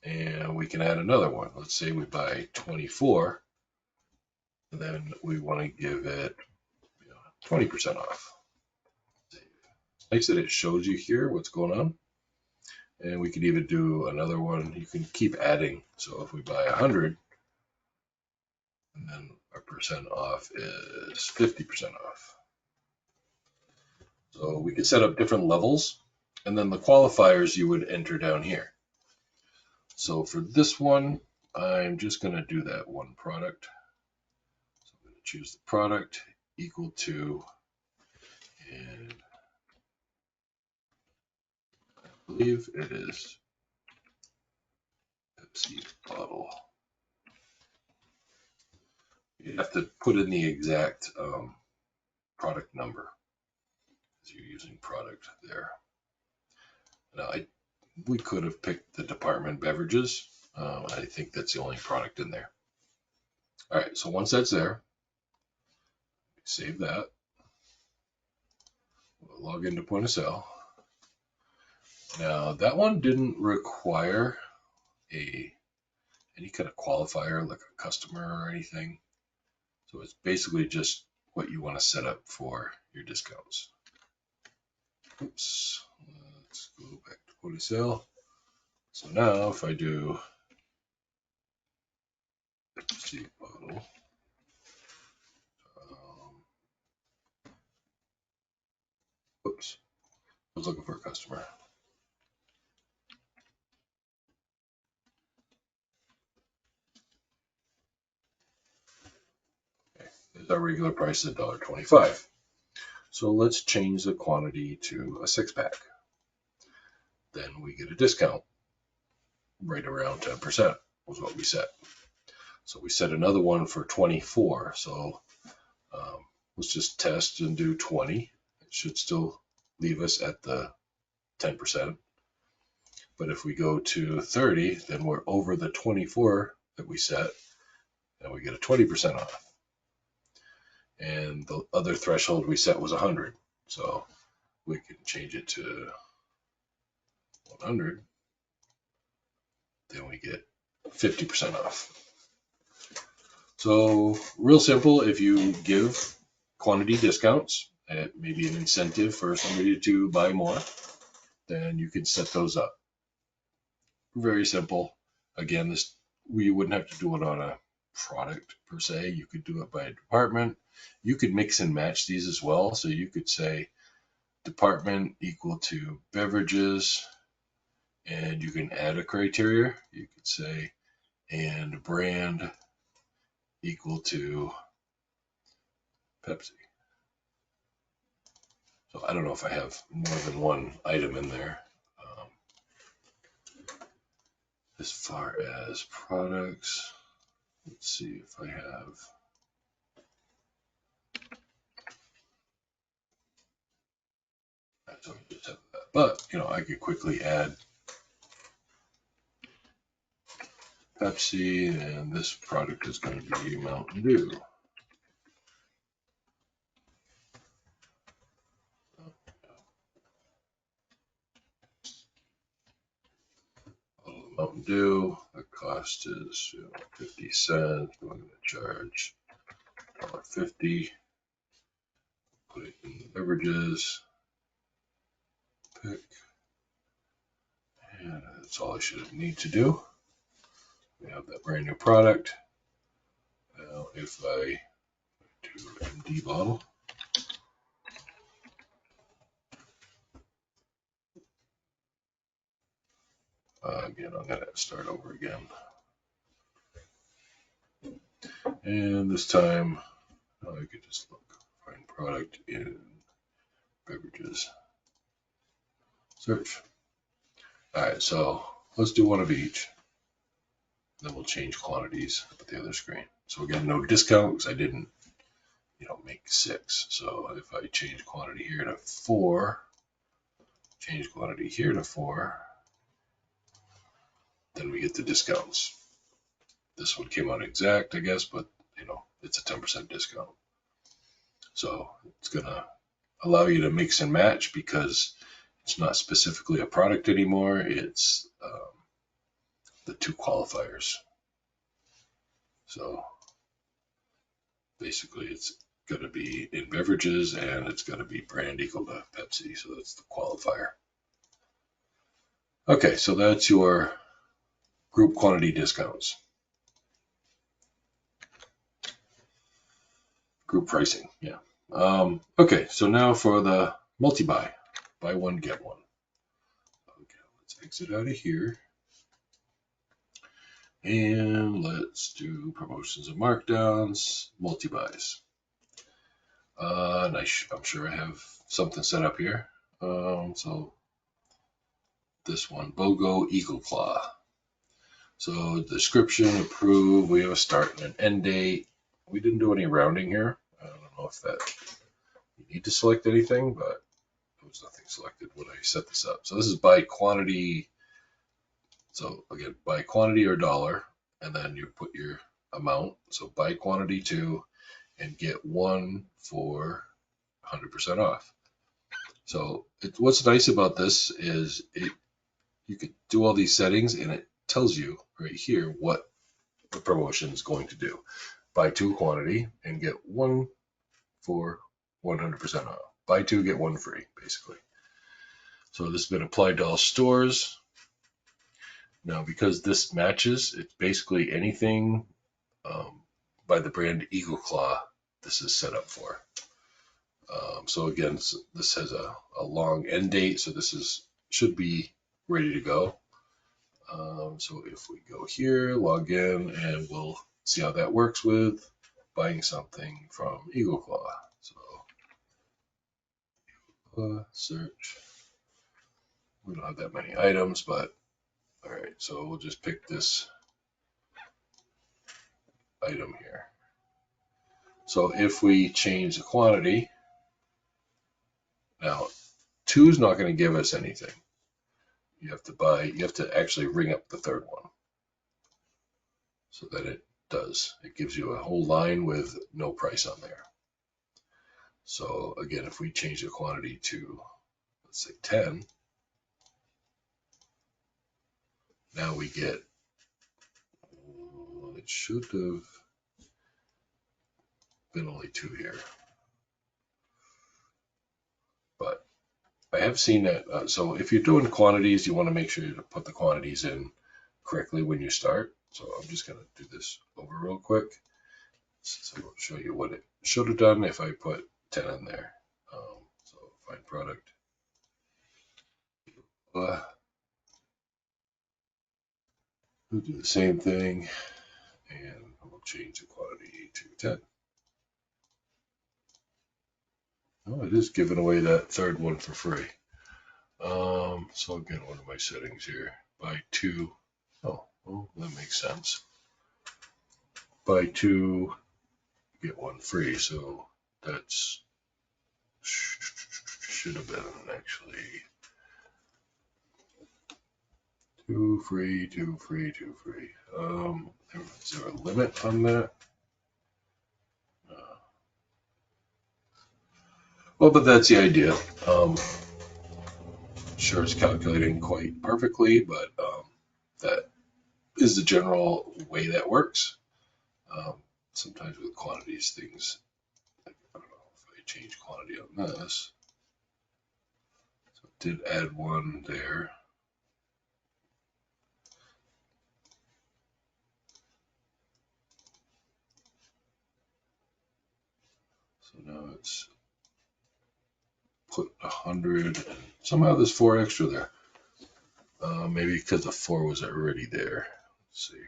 [SPEAKER 1] And we can add another one. Let's say we buy 24, and then we want to give it 20% off. It's nice that it shows you here what's going on. And we could even do another one. You can keep adding. So if we buy 100, and then our percent off is 50% off. So we could set up different levels, and then the qualifiers you would enter down here. So for this one, I'm just going to do that one product. So I'm going to choose the product equal to, and I believe it is Pepsi bottle. You have to put in the exact product number as you're using product there. Now, we could have picked the department beverages. I think that's the only product in there. All right, so once that's there, save that. We'll log into point of sale. Now, that one didn't require any kind of qualifier like a customer or anything. So it's basically just what you want to set up for your discounts. Oops, let's go back to point of sale. So now if I do Pepsi bottle, oops, I was looking for a customer. Okay, there's our regular price at $1.25. So let's change the quantity to a 6-pack. Then we get a discount right around 10% was what we set. So we set another one for 24. So let's just test and do 20. It should still leave us at the 10%. But if we go to 30, then we're over the 24 that we set, and we get a 20% off. And the other threshold we set was 100. So we can change it to 100. Then we get 50% off. So real simple, if you give quantity discounts, maybe an incentive for somebody to buy more, then you can set those up. Very simple. Again, we wouldn't have to do it on a product per se. You could do it by a department. You could mix and match these as well. So you could say department equal to beverages and you can add a criteria. You could say, and brand equal to Pepsi. So I don't know if I have more than one item in there. As far as products, let's see if I have. I don't just have that, but I could quickly add Pepsi, and this product is going to be Mountain Dew. Mountain Dew, the cost is 50 cents. I'm going to charge $1.50. Put it in beverages, pick, and that's all I should need to do. We have that brand new product. Now, if I do empty bottle, again, I'm going to start over again. And this time, I could just find product in beverages. Search. All right, so let's do one of each. Then we'll change quantities up at the other screen. So again, no discount because I didn't, make 6. So if I change quantity here to 4, change quantity here to 4, then we get the discounts. This one came out exact, I guess, but it's a 10% discount. So it's gonna allow you to mix and match because it's not specifically a product anymore. It's the 2 qualifiers. So basically it's going to be in beverages and it's going to be brand equal to Pepsi. So that's the qualifier. Okay, so that's your group quantity discounts. Group pricing, yeah. Okay, so now for the multi-buy. Buy one, get one. Okay, let's exit out of here. And let's do promotions and markdowns, multi-buys. And I'm sure I have something set up here. So this one, BOGO Eagle Claw. So description, approve, we have a start and an end date. We didn't do any rounding here. I don't know if that you need to select anything, but there was nothing selected when I set this up. So this is by quantity. So again, by quantity or dollar, and then you put your amount. So buy quantity 2 and get 1 for 100% off. So what's nice about this is you could do all these settings and it tells you right here what the promotion is going to do. Buy 2 quantity and get 1 for 100% off. Buy 2, get 1 free, basically. So this has been applied to all stores. Now, because this matches, it's basically anything by the brand Eagle Claw this is set up for. So again, this has a long end date, so this should be ready to go. So if we go here, log in, and we'll see how that works with buying something from Eagle Claw. So search. We don't have that many items, but all right. So we'll just pick this item here. So if we change the quantity, now 2 is not going to give us anything. You have to actually ring up the 3rd one so that it does. It gives you a whole line with no price on there. So again, if we change the quantity to, let's say 10, now we get, it should have been only 2 here. But I have seen that. So if you're doing quantities, you want to make sure to put the quantities in correctly when you start. So I'm just going to do this over real quick. So I'll show you what it should have done if I put 10 in there. So find product. We'll do the same thing, and we'll change the quantity to 10. Oh, it is giving away that third one for free. So again, what are my settings here? Buy two. Oh, well, that makes sense. Buy two, get one free. So that's should have been actually two free, two free, two free. Is there a limit on that? Well, but that's the idea. Sure, it's calculating quite perfectly, but that is the general way that works. Sometimes with quantities, things, I don't know if I change quantity on this. So it did add one there. So now it's put 100. Somehow there's 4 extra there. Maybe because the 4 was already there. Let's see.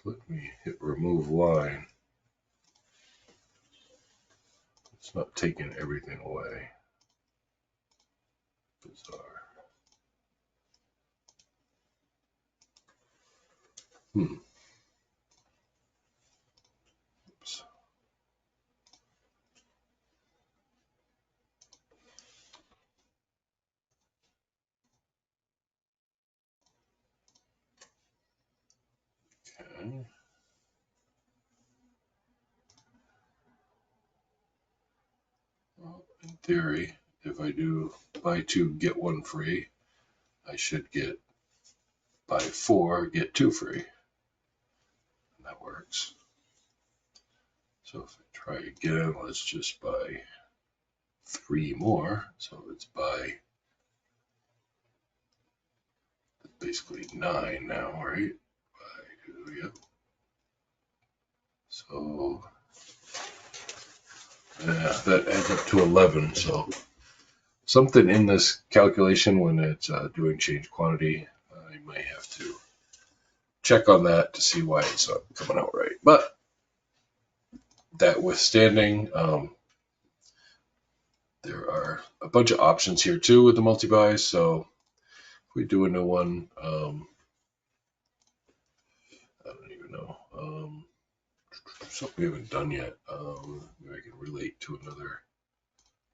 [SPEAKER 1] Let me hit remove line. It's not taking everything away. Bizarre. Oops. Okay. Well, in theory, if I do buy 2, get 1 free, I should get buy 4, get 2 free. And that works. So if I try again, let's just buy 3 more. So it's buy basically 9 now, right? Yep. So yeah, that adds up to 11. So something in this calculation when it's doing change quantity, I might have to check on that to see why it's not coming out right. But that withstanding, there are a bunch of options here too with the multi-buys. So if we do a new one, I don't even know. Something we haven't done yet. Maybe I can relate to another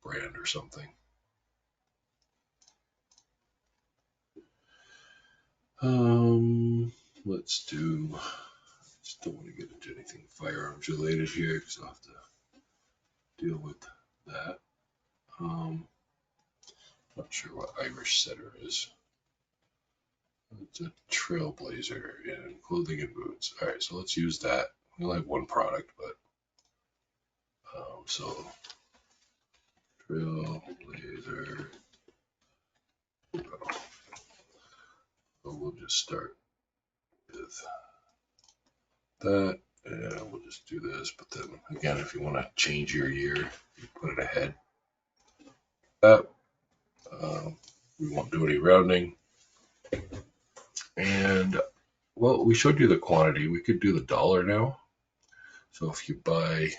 [SPEAKER 1] brand or something. Let's do. Just don't want to get into anything firearms related here because I'll have to deal with that. Not sure what Irish setter is. It's a trailblazer in clothing and boots. All right, so let's use that. We only have one product, but so trailblazer. So we'll just start with that, and we'll just do this. But then again, if you want to change your year, you put it ahead. That we won't do any rounding. And well, we showed you the quantity. We could do the dollar now. So if you buy,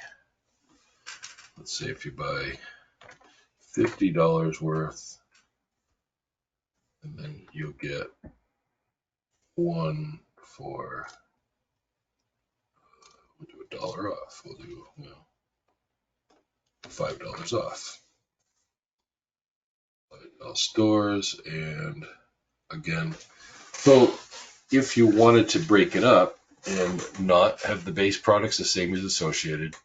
[SPEAKER 1] let's say if you buy $50 worth, and then you'll get one for, we'll do $1 off. We'll do, $5 off. Stores, and again, so if you wanted to break it up and not have the base products the same as associated,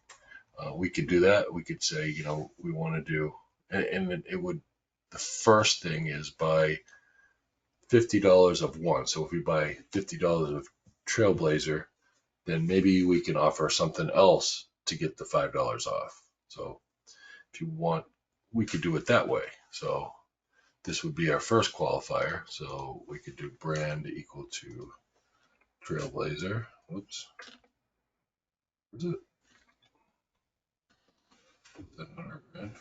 [SPEAKER 1] we could do that. We could say, we want to do, and it would, the first thing is buy $50 of one. So if we buy $50 of Trailblazer, then maybe we can offer something else to get the $5 off. So if you want, we could do it that way. So this would be our first qualifier. So we could do brand equal to Trailblazer. Whoops. Where's it? Is that not our brand?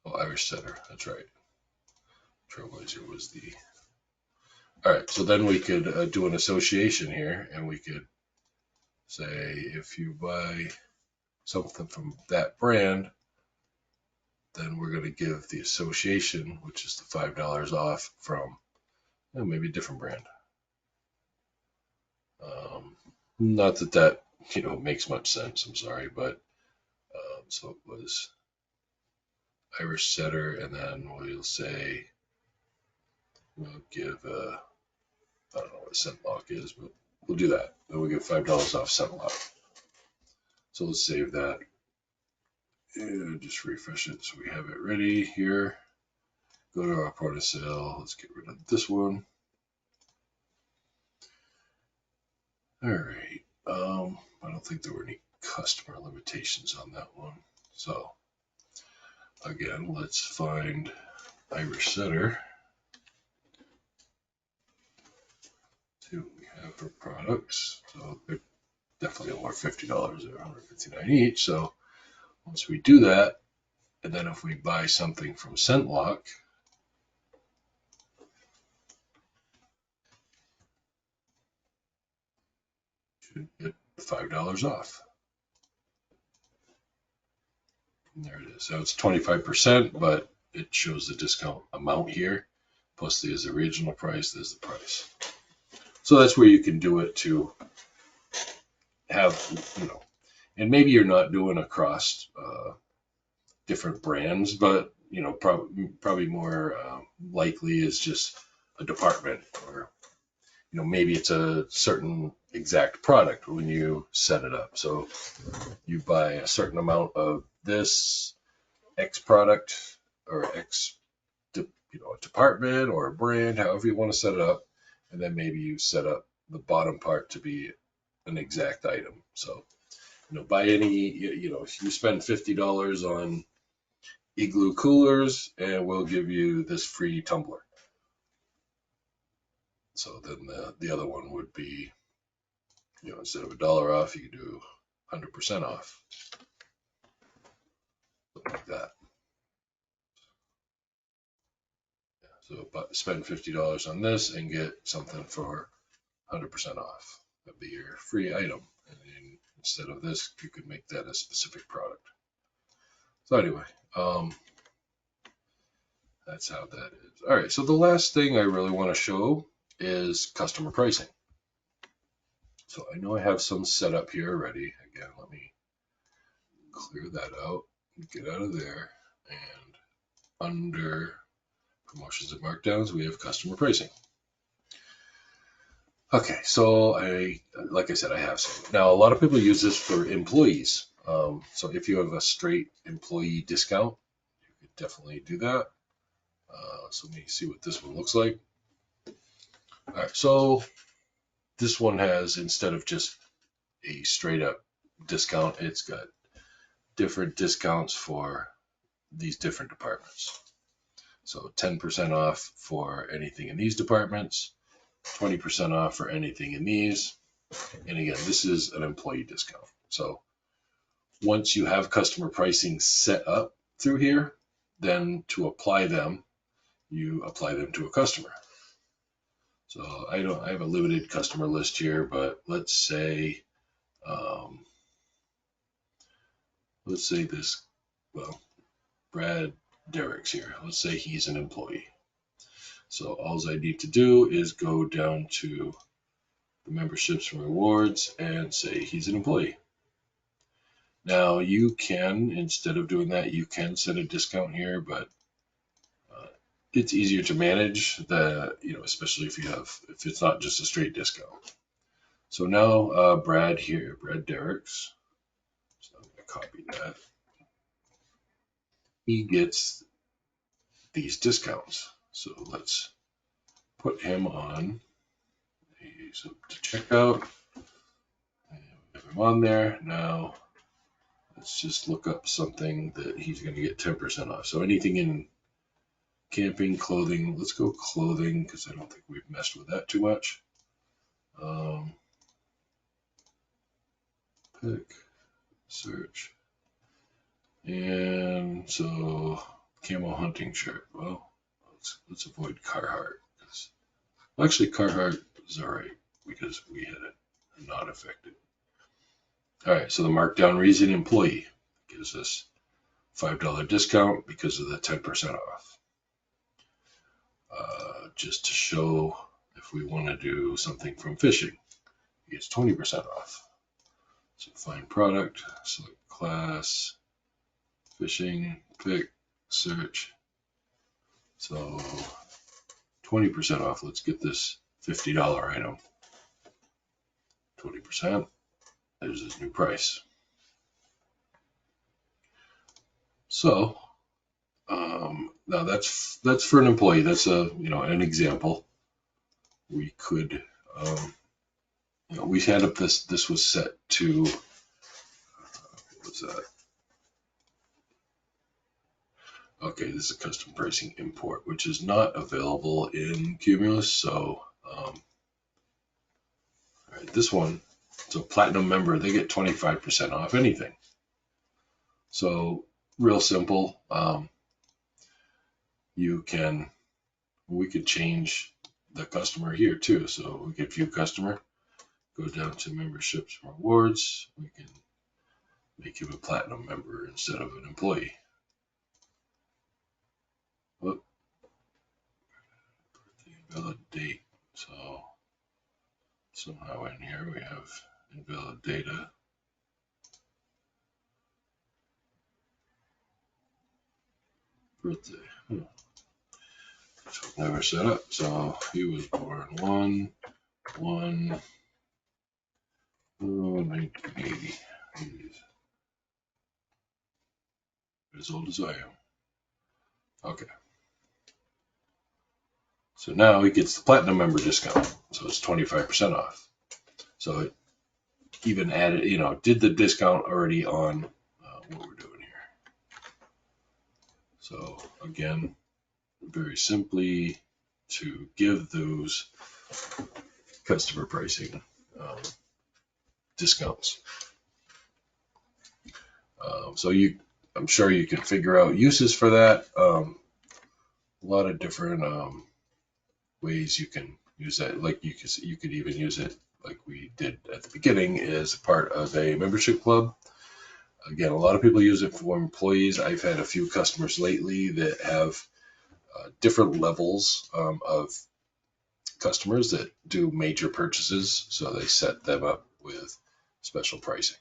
[SPEAKER 1] Oh, Irish Setter, that's right. Trailblazer was the. All right, so then we could do an association here, and we could say if you buy something from that brand, then we're going to give the association, which is the $5 off from maybe a different brand. Not that that makes much sense. I'm sorry, but so it was Irish Setter, and then we'll say we'll give I don't know what scent lock is, but we'll do that. Then we'll give $5 off scent lock. So let's save that and just refresh it so we have it ready here. Go to our point of sale. Let's get rid of this one. All right. I don't think there were any customer limitations on that one. So again, let's find Irish Setter. See what we have for products. So they're definitely over $50. They're $159 each. So once we do that, and then if we buy something from ScentLock, should get $5 off. And there it is. So it's 25%, but it shows the discount amount here. Plus there's the original price, there's the price. So that's where you can do it to have, and maybe you're not doing across different brands, but probably more likely is just a department, or maybe it's a certain exact product when you set it up. So you buy a certain amount of this X product or X, a department or a brand, however you want to set it up, and then maybe you set up the bottom part to be an exact item. So buy any, if you spend $50 on Igloo coolers, and we'll give you this free tumbler. So then the other one would be, instead of $1 off, you can do 100% off, something like that. So spend $50 on this and get something for 100% off. That'd be your free item. And then instead of this, you could make that a specific product. So anyway, that's how that is. All right, so the last thing I really want to show is customer pricing. So I know I have some set up here already. Again, let me clear that out, get out of there, and under promotions and markdowns, we have customer pricing. Okay, so like I said, I have some. Now, a lot of people use this for employees. So if you have a straight employee discount, you could definitely do that. So let me see what this one looks like. All right, so this one has, instead of just a straight up discount, it's got different discounts for these different departments. So 10% off for anything in these departments, 20% off for anything in these. And again, this is an employee discount. So once you have customer pricing set up through here, then to apply them, you apply them to a customer. So I have a limited customer list here, but let's say this, well, Brad Derrick's here. Let's say he's an employee. So all I need to do is go down to the memberships and rewards and say he's an employee. Now you can, instead of doing that, you can set a discount here, but it's easier to manage the, especially if it's not just a straight discount. So now Brad Derrick's, so I'm going to copy that. He gets these discounts. So let's put him on. So to checkout, have him on there. Now let's just look up something that he's going to get 10% off. So anything in camping, clothing, let's go clothing, because I don't think we've messed with that too much. Pick, search. And so camo hunting shirt. Well, let's avoid Carhartt. Well, actually, Carhartt is all right because we had it not affected. All right, so the markdown reason employee gives us $5 discount because of the 10% off. Just to show if we want to do something from fishing, it's 20% off. So find product, select class, fishing, pick, search. So 20% off. Let's get this $50 item. 20%. There's his new price. So now that's for an employee. That's an example. We could we had up this was set to what was that? Okay, this is a custom pricing import, which is not available in Cumulus. So all right, this one, so platinum member, they get 25% off anything. So real simple. We could change the customer here too. So we could view customer, go down to memberships and rewards. We can make him a platinum member instead of an employee. Whoop. Invalid date. So somehow in here we have invalid data. Birthday. So never set up. So he was born 1980. He's as old as I am. Okay. So now he gets the platinum member discount. So it's 25% off. So it even added, did the discount already on what we're doing here. So again, very simply to give those customer pricing discounts. So I'm sure you can figure out uses for that. A lot of different ways you can use that. Like you could even use it like we did at the beginning as part of a membership club. Again, a lot of people use it for employees. I've had a few customers lately that have different levels of customers that do major purchases, so they set them up with special pricing.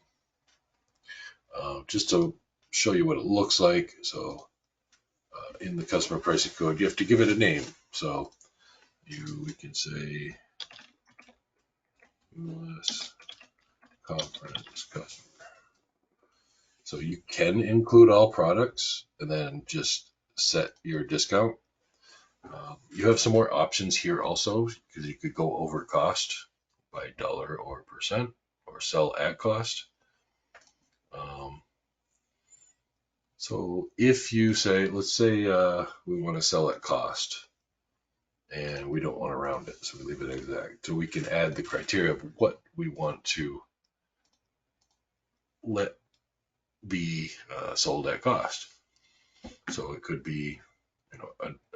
[SPEAKER 1] Just to show you what it looks like, so in the customer pricing code, you have to give it a name. So we can say US conference customer. So you can include all products and then just set your discount. You have some more options here also, because you could go over cost by dollar or percent, or sell at cost. So if you say, let's say we want to sell at cost and we don't want to round it, so we leave it exact. So we can add the criteria of what we want to let be sold at cost. So it could be,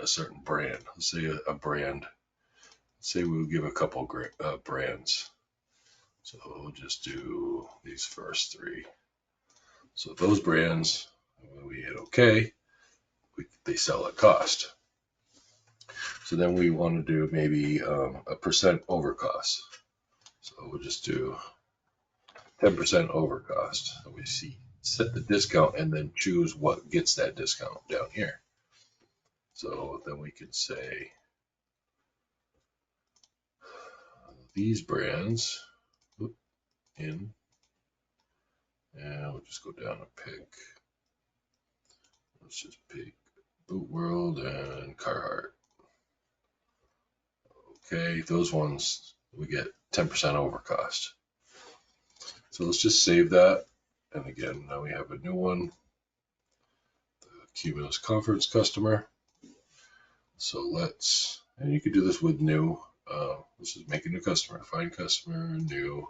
[SPEAKER 1] a certain brand. Let's say a brand. Let's say we'll give a couple brands. So we'll just do these first three. So those brands, when we hit OK, they sell at cost. So then we want to do maybe a percent over cost. So we'll just do 10% over cost. So we set the discount and then choose what gets that discount down here. So then we can say these brands in, and we'll just go down and pick. Let's just pick Boot World and Carhartt. Okay, those ones we get 10% over cost. So let's just save that. And again, now we have a new one, the Cumulus Conference customer. So and you can do this with new. Let's just make a new customer, find customer, new.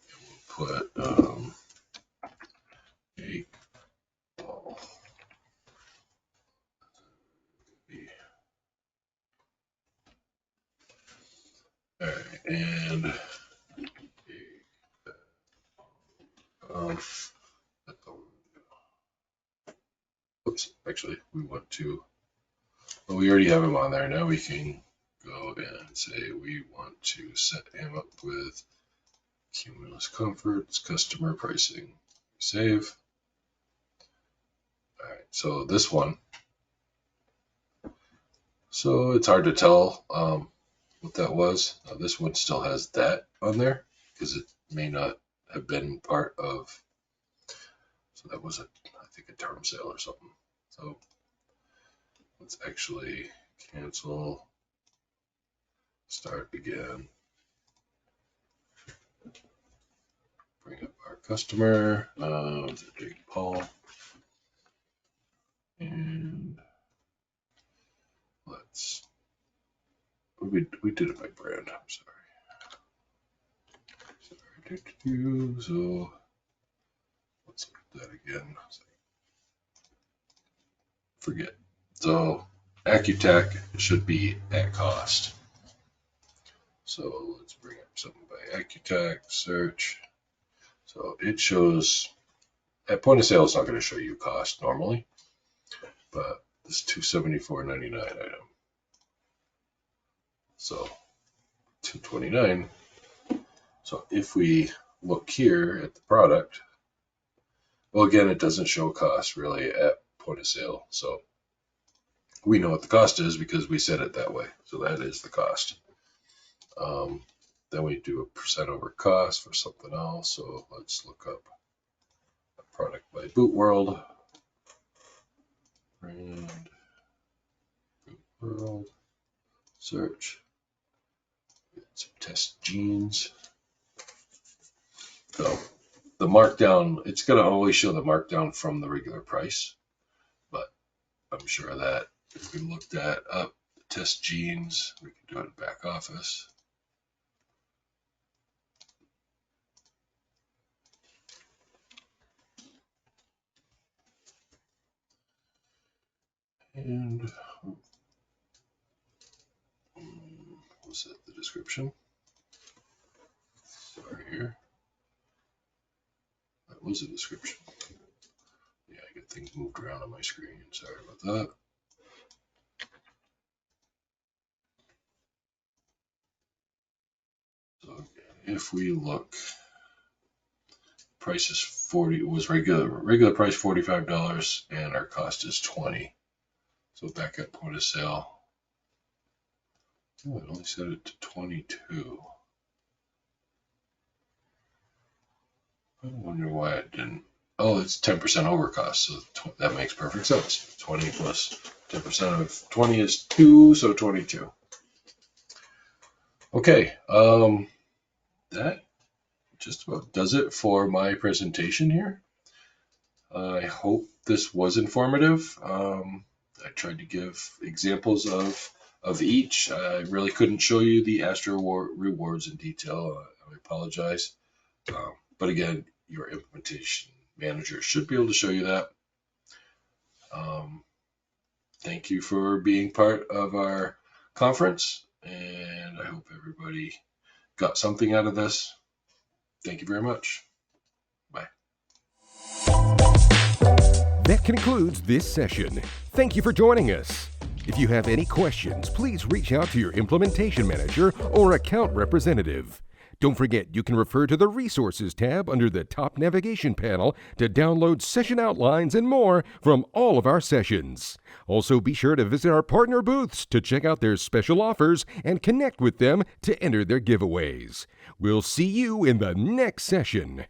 [SPEAKER 1] And we'll put a ball. And oops, actually, we want to, well, we already have him on there. Now we can go and say we want to set him up with Cumulus Comforts, customer pricing. Save. All right, so this one. So it's hard to tell what that was. This one still has that on there because it may not have been part of, so that was I think a term sale or something. So let's actually cancel, start again, bring up our customer, Jake Paul, and let's, we did it by brand, I'm sorry. So let's look at that again. Forget. So Accutech should be at cost. So let's bring up something by Accutech, search. So it shows, at point of sale, it's not going to show you cost normally, but this $274.99 item. So $229. So if we look here at the product, well, again, it doesn't show cost really at point of sale. So we know what the cost is because we set it that way. So that is the cost. Then we do a percent over cost for something else. So let's look up a product by Boot World. Brand, Boot World, search. Some test jeans. So the markdown, it's going to always show the markdown from the regular price, but I'm sure that if we looked at up test jeans, we can do it in back office. And was that the description? Sorry here. That was a description. Yeah, I get things moved around on my screen. Sorry about that. So if we look, price is 40, was regular price $45 and our cost is 20. So back at point of sale, oh, it only set it to 22. I wonder why it didn't. Oh, it's 10% over cost, so that makes perfect sense. 20 plus 10% of 20 is 2, so 22. Okay, that just about does it for my presentation here. I hope this was informative. I tried to give examples of each. I really couldn't show you the Astro rewards in detail. I apologize. But again, your implementation manager should be able to show you that. Thank you for being part of our conference, and I hope everybody got something out of this. Thank you very much. Bye.
[SPEAKER 2] That concludes this session. Thank you for joining us. If you have any questions, please reach out to your implementation manager or account representative. Don't forget, you can refer to the Resources tab under the top navigation panel to download session outlines and more from all of our sessions. Also, be sure to visit our partner booths to check out their special offers and connect with them to enter their giveaways. We'll see you in the next session.